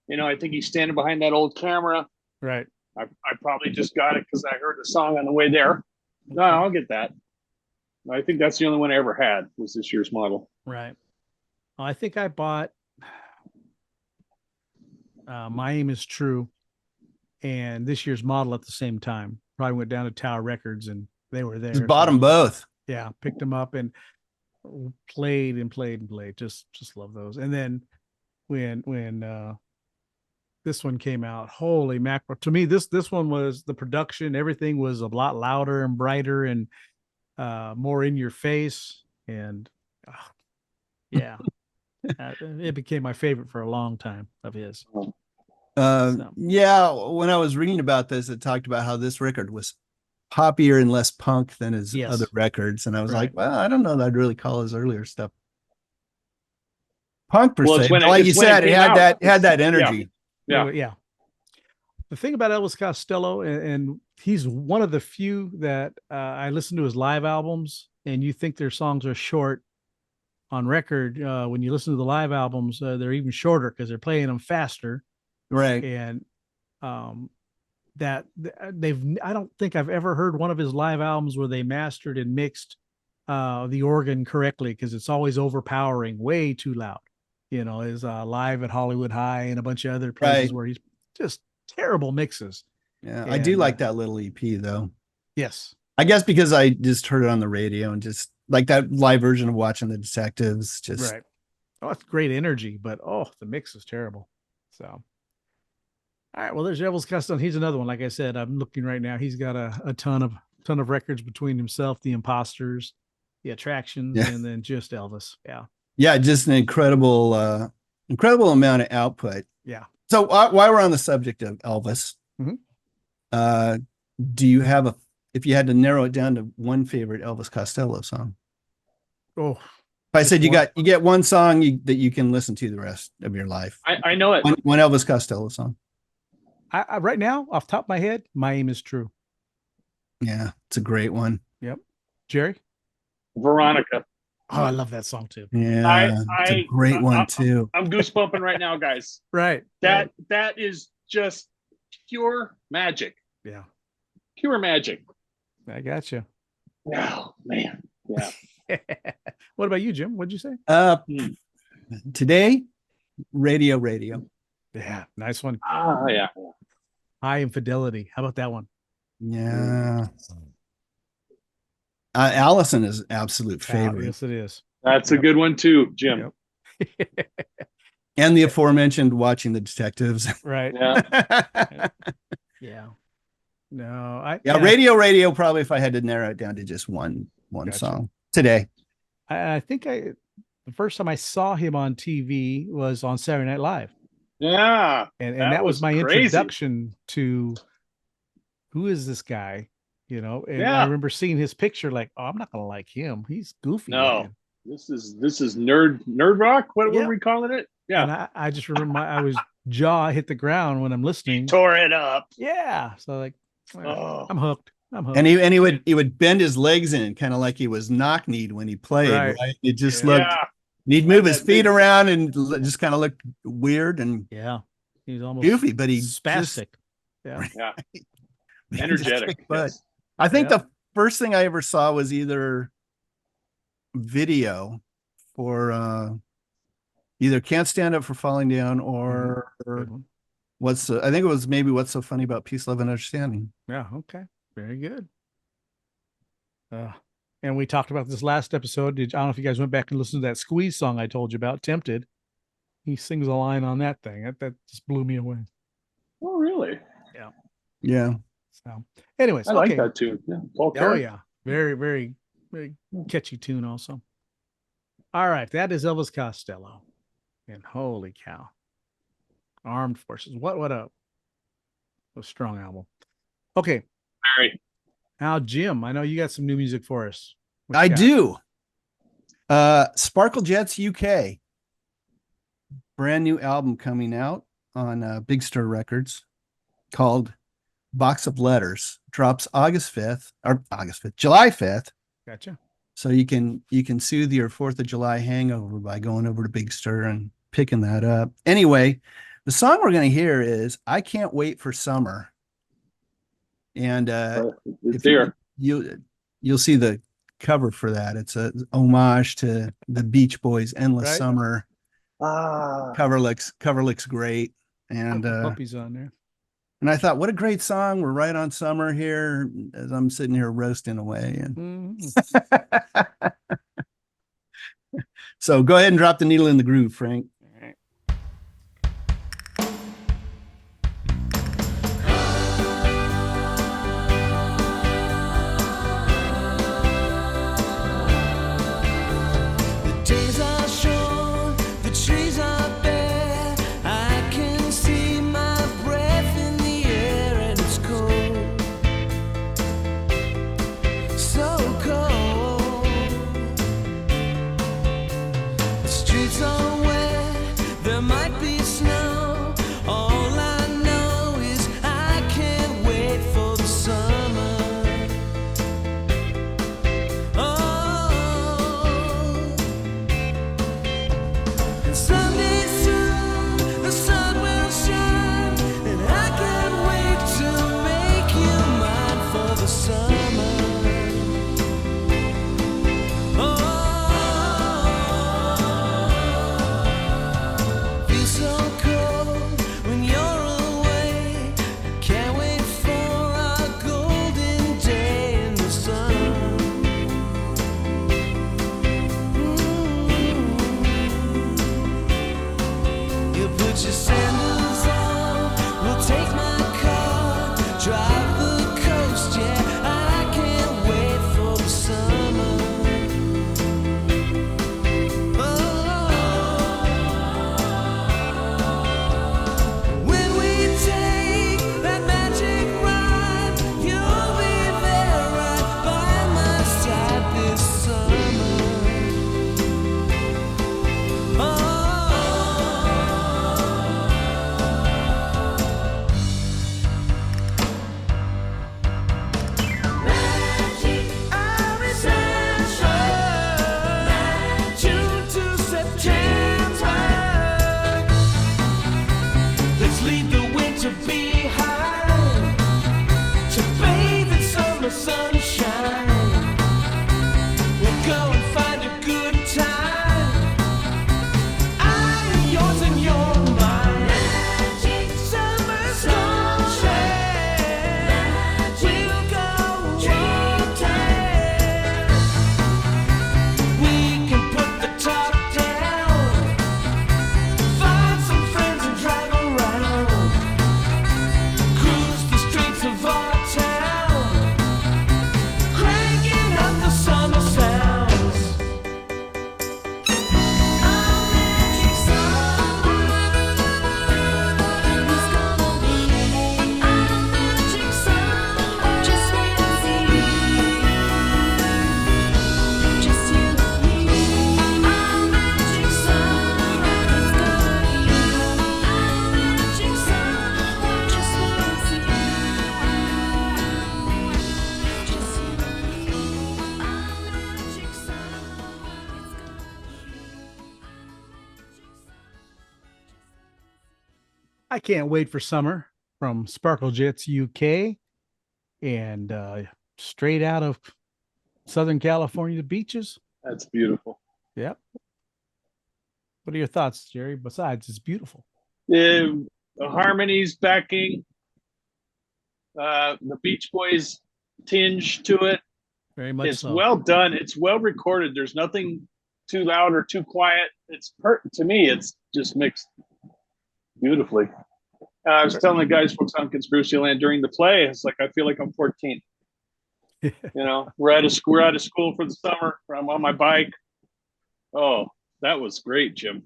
I think he's standing behind that old camera. Right. I probably just got it because I heard the song on the way there. No, I'll get that. I think that's the only one I ever had was this year's model. Right. I think I bought My Aim Is True and this year's model at the same time. Probably went down to Tower Records and they were there. Just bought them both. Yeah, picked them up and played. Just love those. And then when this one came out, holy mackerel! To me, this one was the production. Everything was a lot louder and brighter and more in your face. And yeah, it became my favorite for a long time of his. Yeah, when I was reading about this, it talked about how this record was poppier and less punk than his other records, and I was like, well, I don't know that I'd really call his earlier stuff punk per se. Like you said, it had that energy. Yeah. The thing about Elvis Costello, and he's one of the few that I listen to his live albums, and you think their songs are short on record. When you listen to the live albums, they're even shorter because they're playing them faster. Right. And I don't think I've ever heard one of his live albums where they mastered and mixed the organ correctly, because it's always overpowering, way too loud. Is live at Hollywood High and a bunch of other places where he's just terrible mixes. Yeah, I do like that little EP though. Yes. I guess because I just heard it on the radio and just like that live version of Watching the Detectives. Just right. Oh, it's great energy, but the mix is terrible. So, all right. Well, there's Elvis Costello. He's another one. Like I said, I'm looking right now. He's got a ton of records between himself, the Imposters, the Attractions, and then just Elvis. Yeah. Yeah, just an incredible amount of output. Yeah. So while we're on the subject of Elvis, Mhm. Do you have if you had to narrow it down to one favorite Elvis Costello song? Oh, If I just said you one? get one song that you can listen to the rest of your life. I know it. One Elvis Costello song. I right now, off the top of my head, My Aim Is True. Yeah, it's a great one. Yep. Jerry? Veronica. Oh, I love that song too. Yeah, it's a great one too. I'm goosebumping right now, guys. Right. That is just pure magic. Yeah. Pure magic. I got you. Oh man. Yeah. What about you, Jim? What'd you say? Today, radio. Yeah, nice one. Yeah. High Infidelity. How about that one? Yeah. Allison is absolute favorite. Yes, it is. That's a good one too, Jim. Yep. And the aforementioned Watching the Detectives. Right. Yeah. Yeah. No, radio probably, if I had to narrow it down to just one Gotcha. song. Today. I think the first time I saw him on TV was on Saturday Night Live. Yeah. And that was my crazy. introduction to who is this guy, and Yeah. I remember seeing his picture like, oh, I'm not gonna like him. He's goofy. No. Man. This is nerd rock. What Yeah. are we calling it? Yeah. And I just remember I was jaw hit the ground when I'm listening. Tore it up. Yeah. So like, Oh. I'm hooked. And he would bend his legs in kind of like he was knock-kneed when he played, right? It just looked, he'd move his feet around and just kind of looked weird and he was almost goofy, but he spastic. Yeah. Energetic. But Yes. I think the first thing I ever saw was either video for either Can't Stand Up for Falling Down or I think it was maybe What's So Funny About Peace, Love, and Understanding. Yeah. Okay. Very good. And we talked about this last episode. I don't know if you guys went back and listened to that Squeeze song I told you about, Tempted. He sings a line on that thing. That just blew me away. Oh, really? Yeah. Yeah. So, anyways, I like that tune. Yeah. Oh, yeah. Very, very, very catchy tune also. All right. That is Elvis Costello. And holy cow. Armed Forces. What a strong album. Okay. Very. Now, Jim, I know you got some new music for us. I do. Sparkle Jets UK. Brand new album coming out on Big Stir Records called Box of Letters. Drops July 5th. Gotcha. So you can soothe your 4th of July hangover by going over to Big Stir and picking that up. Anyway, the song we're going to hear is I Can't Wait for Summer. And it's here. You'll see the cover for that. It's a homage to the Beach Boys' Endless Summer. Cover looks great. And puppies on there. And I thought, what a great song. We're right on summer here as I'm sitting here roasting away. And so go ahead and drop the needle in the groove, Frank. I can't wait for summer from Sparkle Jets UK and straight out of Southern California beaches. That's beautiful. Yep. What are your thoughts, Jerry? Besides, it's beautiful. The harmonies backing, the Beach Boys tinge to it. Very much It's so. well done. It's well recorded. There's nothing too loud or too quiet. To me, it's just mixed beautifully. I was telling the guys folks on Conspiracy Land during the play, it's like I feel like I'm 14. We're out of school for the summer. I'm on my bike. Oh, that was great, Jim.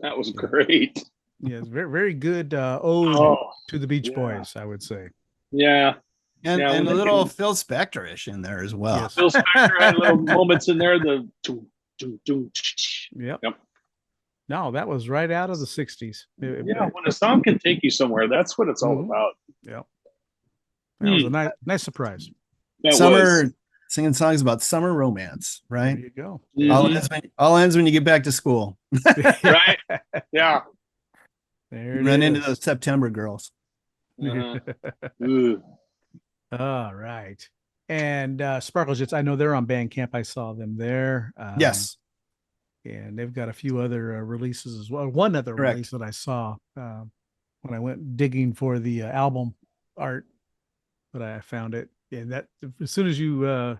That was great. Yeah, it's very, very good ode to the Beach Boys, I would say. Yeah. And a little Phil Spector-ish in there as well. Yes. Phil Spector had little moments in there. Yep. Yep. No, that was right out of the 60s. Yeah, when a song can take you somewhere, that's what it's all about. Yep. That was a nice surprise. Singing songs about summer romance, right? There you go. Mm-hmm. All ends when you get back to school. Right? Yeah. There Run into those September girls. Uh-huh. All right. And Sparkle Jets, I know they're on Bandcamp. I saw them there. Yes. And they've got a few other releases as well. One other Correct. release that I saw when I went digging for the album art, but I found it. And that as soon as you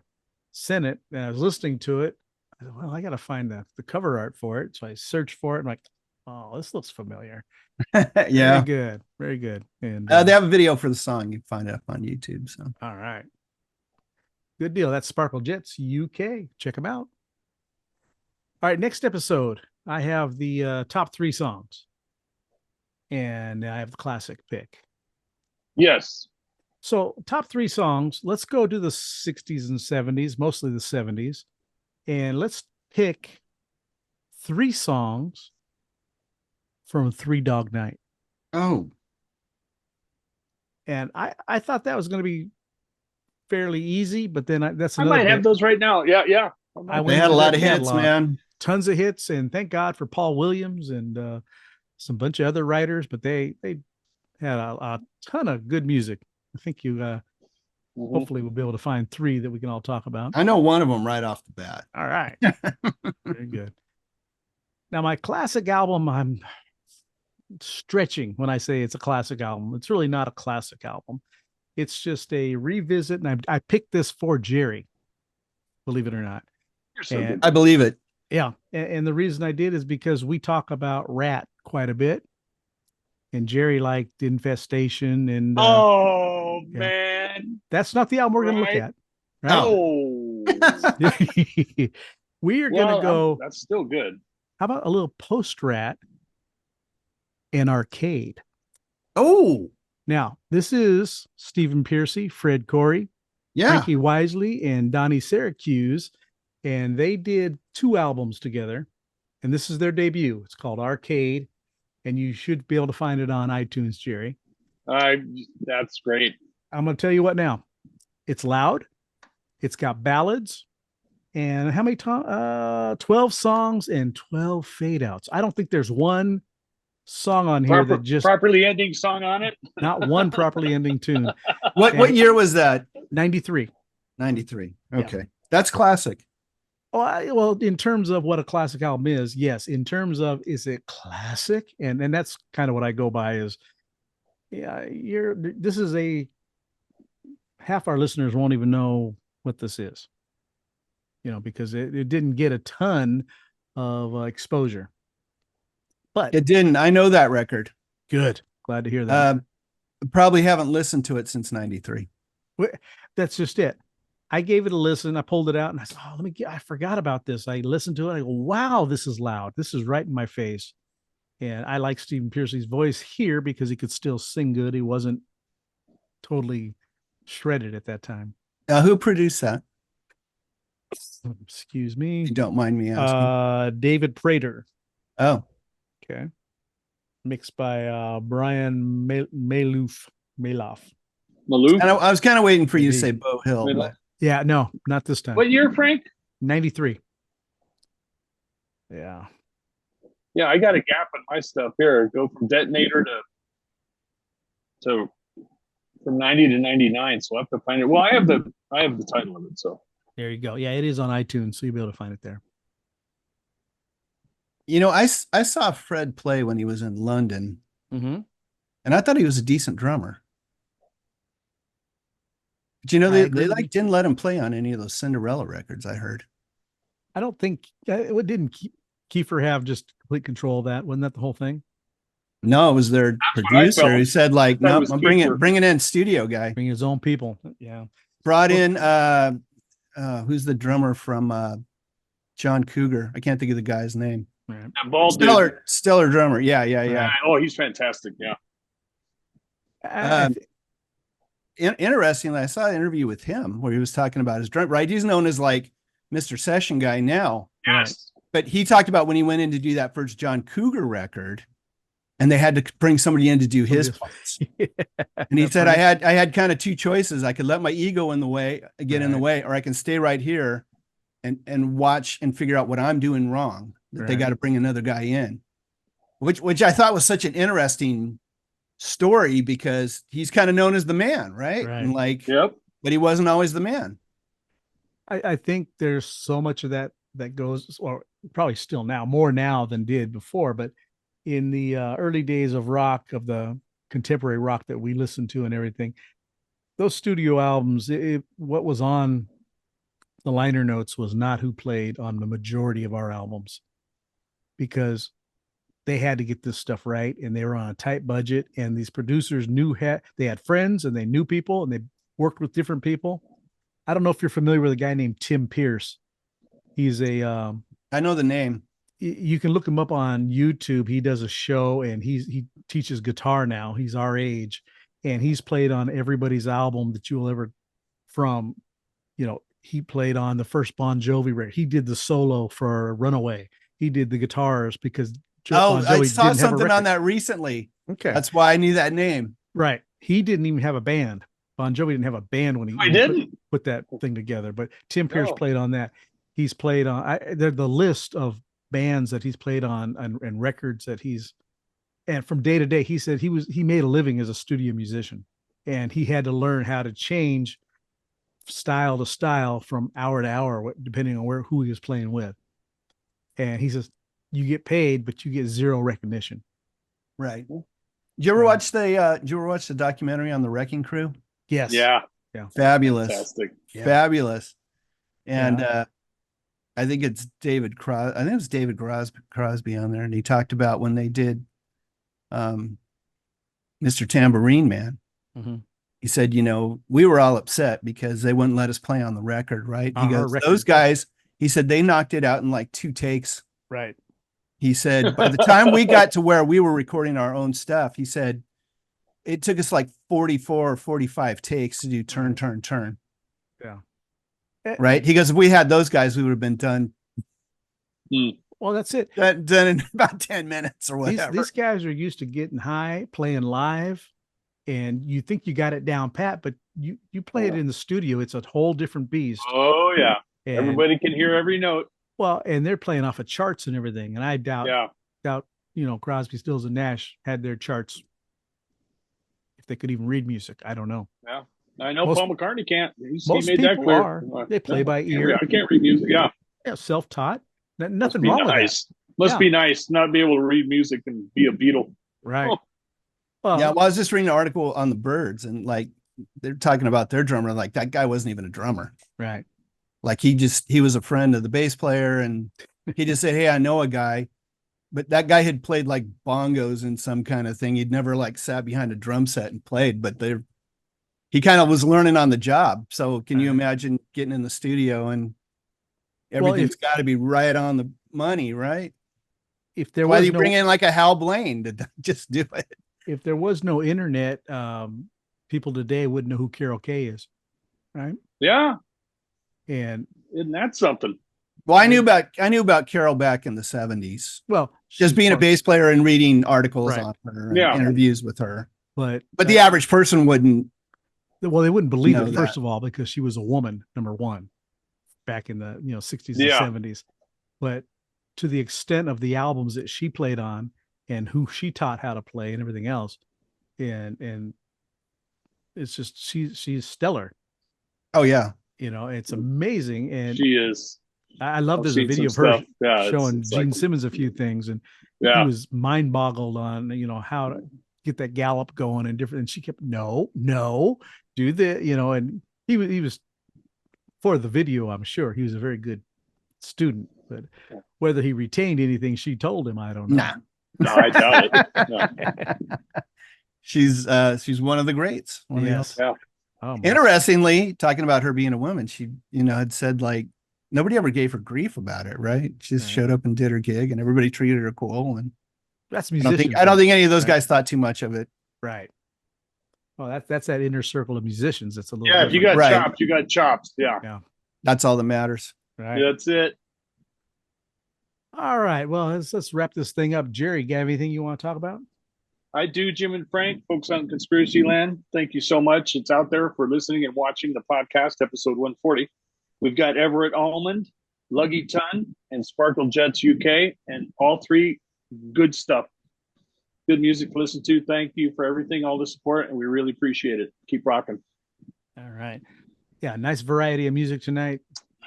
sent it and I was listening to it, I thought, well, I got to find the cover art for it. So I searched for it. I'm like, oh, this looks familiar. Yeah. Very good. Very good. And they have a video for the song. You can find it up on YouTube. So all right. Good deal. That's Sparkle Jets UK. Check them out. All right. Next episode, I have the top 3 songs. And I have the classic pick. Yes. So top 3 songs. Let's go to the 60s and 70s, mostly the 70s. And let's pick 3 songs from Three Dog Night. Oh. And I thought that was going to be fairly easy, but then that's I might have those right now. Yeah. They had a lot of hits, man. Tons of hits, and thank God for Paul Williams and some bunch of other writers, but they had a ton of good music. I think you hopefully we'll be able to find 3 that we can all talk about. I know one of them right off the bat. All right. Very good. Now, my classic album, I'm stretching when I say it's a classic album. It's really not a classic album. It's just a revisit, and I picked this for Jerry, believe it or not. You're so good. I believe it. Yeah. And the reason I did is because we talk about Rat quite a bit. And Jerry liked Infestation. And man. That's not the album we're going to look at. Right? Oh. We are going to go. That's still good. How about a little post-Rat and Arcade? Oh. Now, this is Stephen Pearcy, Fred Corey, Frankie Wisely, and Donnie Syracuse. And they did 2 albums together. And this is their debut. It's called Arcade. And you should be able to find it on iTunes, Jerry. That's great. I'm going to tell you what now. It's loud. It's got ballads. And how many 12 songs and 12 fade outs. I don't think there's one song on here that just properly ending song on it. Not one properly ending tune. What year was that? 93. 93. Okay. Yeah. That's classic. Well, in terms of what a classic album is, yes. In terms of, is it classic? And that's kind of what I go by is, this is half our listeners won't even know what this is, because it didn't get a ton of exposure. But it didn't. I know that record. Good. Glad to hear that. Probably haven't listened to it since 93. That's just it. I gave it a listen. I pulled it out and I said, I forgot about this. I listened to it. I go, wow, this is loud. This is right in my face. And I like Stephen Pearcy's voice here because he could still sing good. He wasn't totally shredded at that time. Who produced that? Excuse me. If you don't mind me asking. David Prater. Oh. Okay. Mixed by Brian Malouf. Malouf? I was kind of waiting for you to say Bo Hill. But... Yeah, no, not this time. What year, Frank? 93. Yeah. Yeah, I got a gap in my stuff here. Go from Detonator to to from 90 to 99. So I have to find it. Well, I have the title of it. So There you go. Yeah, it is on iTunes, so you'll be able to find it there. You know, I saw Fred play when he was in London, Mm-hmm. and I thought he was a decent drummer. But you know, I they agree. like didn't let him play on any of those Cinderella records, I heard. I don't think didn't Kiefer have just complete control of that? Wasn't that the whole thing? No, it was their what I producer. felt. He said, like, I thought it no, was I'm Kiefer. bringing in studio guy. Bring his own people. Yeah. Brought in who's the drummer from John Cougar? I can't think of the guy's name. Right. That bald dude. Stellar drummer. Yeah. Oh, he's fantastic. Yeah. Interestingly, I saw an interview with him where he was talking about his drum. Right, he's known as like Mr. Session Guy now. Yes. But he talked about when he went in to do that first John Cougar record, and they had to bring somebody in to do his parts. Yeah, And he said, I had kind of two choices. I could let my ego in the way, get in the way, or I can stay right here and watch and figure out what I'm doing wrong. That they got to bring another guy in, which I thought was such an interesting story because he's kind of known as the man, right? And like, yep. But he wasn't always the man. I think there's so much of that goes, or probably still now, more now than did before, but in the early days of rock, of the contemporary rock that we listened to and everything, those studio albums, what was on the liner notes was not who played on the majority of our albums, because they had to get this stuff right, and they were on a tight budget, and these producers they had friends and they knew people and they worked with different people. I don't know if you're familiar with a guy named Tim Pierce. He's I know the name. You can look him up on YouTube. He does a show, and he teaches guitar now. He's our age, and he's played on everybody's album that you will ever from, he played on the first Bon Jovi record. He did the solo for Runaway. He did the guitars because Bon Jovi I saw didn't something have a on that recently. Okay. That's why I knew that name. Right. He didn't even have a band. Bon Jovi didn't have a band when he put that thing together, but Tim Pierce played on that. He's played on the list of bands that he's played on and records that and from day to day, he said he made a living as a studio musician, and he had to learn how to change style to style from hour to hour, depending on who he was playing with. And he says, you get paid, but you get zero recognition. Right. Did you ever watch the documentary on the Wrecking Crew? Yes. Yeah. Fabulous. Fantastic. Fabulous. And I think it's David Crosby. I think it was David Crosby on there, and he talked about when they did Mr. Tambourine Man. Mm-hmm. He said, we were all upset because they wouldn't let us play on the record, right? He goes, those guys, he said, they knocked it out in like 2 takes. Right. He said, by the time we got to where we were recording our own stuff, he said, it took us like 44 or 45 takes to do turn, turn, turn. Yeah. Right. He goes, if we had those guys, we would have been done. Well, that's it. Done in about 10 minutes or whatever. These guys are used to getting high, playing live, and you think you got it down pat, but you play it in the studio. It's a whole different beast. Oh yeah. And, everybody can hear every note. Well, and they're playing off of charts and everything. And I doubt, Crosby, Stills, and Nash had their charts, if they could even read music. I don't know. Yeah. I know Paul McCartney can't. He made people that clear. are. They play by ear. I can't read music. Yeah. Yeah, self-taught. Nothing wrong with that. Must be nice not be able to read music and be a Beatle. Right. Oh. Well, I was just reading an article on the Byrds, and like they're talking about their drummer. Like that guy wasn't even a drummer. Right. Like he was a friend of the bass player, and he just said, hey, I know a guy. But that guy had played like bongos in some kind of thing. He'd never like sat behind a drum set and played, but he kind of was learning on the job. So can you imagine getting in the studio and everything's got to be right on the money, right? If there Why was do you bring in like a Hal Blaine to just do it? If there was no internet, people today wouldn't know who Carol Kay is, right? Yeah. And isn't that something? Well, I knew about Carol back in the 70s. Well, just being a bass player and reading articles on her and Yeah. interviews with her. But the average person wouldn't. Well, they wouldn't believe it, that. first of all, because she was a woman, number one, back in the 60s Yeah. and 70s. But to the extent of the albums that she played on and who she taught how to play and everything else, and it's just she's stellar. Oh yeah. You know, it's amazing. And She is. I love I've there's a seen video of some her stuff. Yeah, showing it's Gene like, Simmons a few things, and he yeah, was mind boggled on, you know, how to get that gallop going and different. And she kept, no, do the, you know, and he was for the video, I'm sure he was a very good student, but whether he retained anything she told him, I don't know. Nah. no, I doubt it. No. She's one of the greats. One of the Yes. Yeah. Oh, my. Interestingly, talking about her being a woman, she, had said like nobody ever gave her grief about it, right? She just Right. showed up and did her gig and everybody treated her cool. And That's I musicians. don't think any of those right? guys thought too much of it. Right. Well, that's that inner circle of musicians. That's a little. Yeah, if you got Right. chops, you got chops. Yeah, That's all that matters. right. that's it. All right. Well, let's wrap this thing up. Jerry, you got anything you want to talk about? I do, Jim and Frank, folks on Conspiracy Land. Thank you so much. It's out there for listening and watching the podcast, episode 140. We've got Everet Almond, Luggy Ton, and Sparkle Jets UK, and all three good stuff. Good music to listen to. Thank you for everything, all the support, and we really appreciate it. Keep rocking. All right. Yeah, nice variety of music tonight.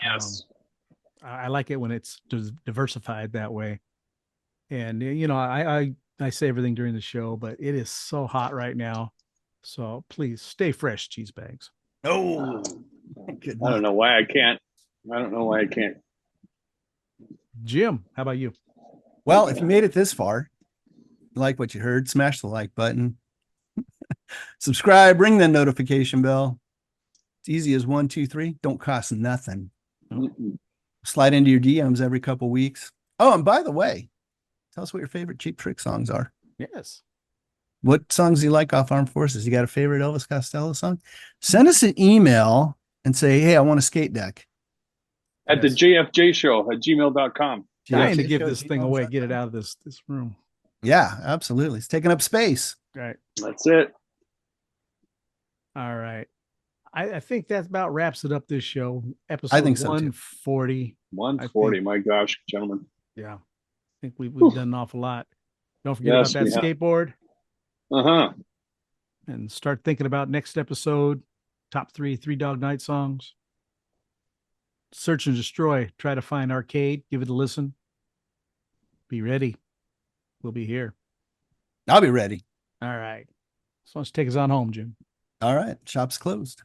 Yes. I like it when it's diversified that way. And I say everything during the show, but it is so hot right now. So please stay fresh, cheese bags. Oh, I don't know why I can't. Jim, how about you? Well, if you made it this far, you like what you heard, smash the like button. Subscribe, ring the notification bell. It's easy as 1, 2, 3. Don't cost nothing. Slide into your DMs every couple weeks. Oh, and by the way, tell us what your favorite Cheap Trick songs are. Yes. What songs do you like off Armed Forces? You got a favorite Elvis Costello song? Send us an email and say, hey, I want a skate deck. At the JFJ show at gmail.com. Trying to give this thing away, get it out of this room. Yeah, absolutely. It's taking up space. Right. That's it. All right. I think that about wraps it up this show. Episode I think so, too. 140. 140. My gosh, gentlemen. Yeah. I think we've done an awful lot. Don't forget Yes, about that skateboard. Uh-huh. And start thinking about next episode, top 3 Dog Night songs. Search and destroy. Try to find Arcade. Give it a listen. Be ready. We'll be here. I'll be ready. All right. So let's take us on home, Jim. All right. Shop's closed.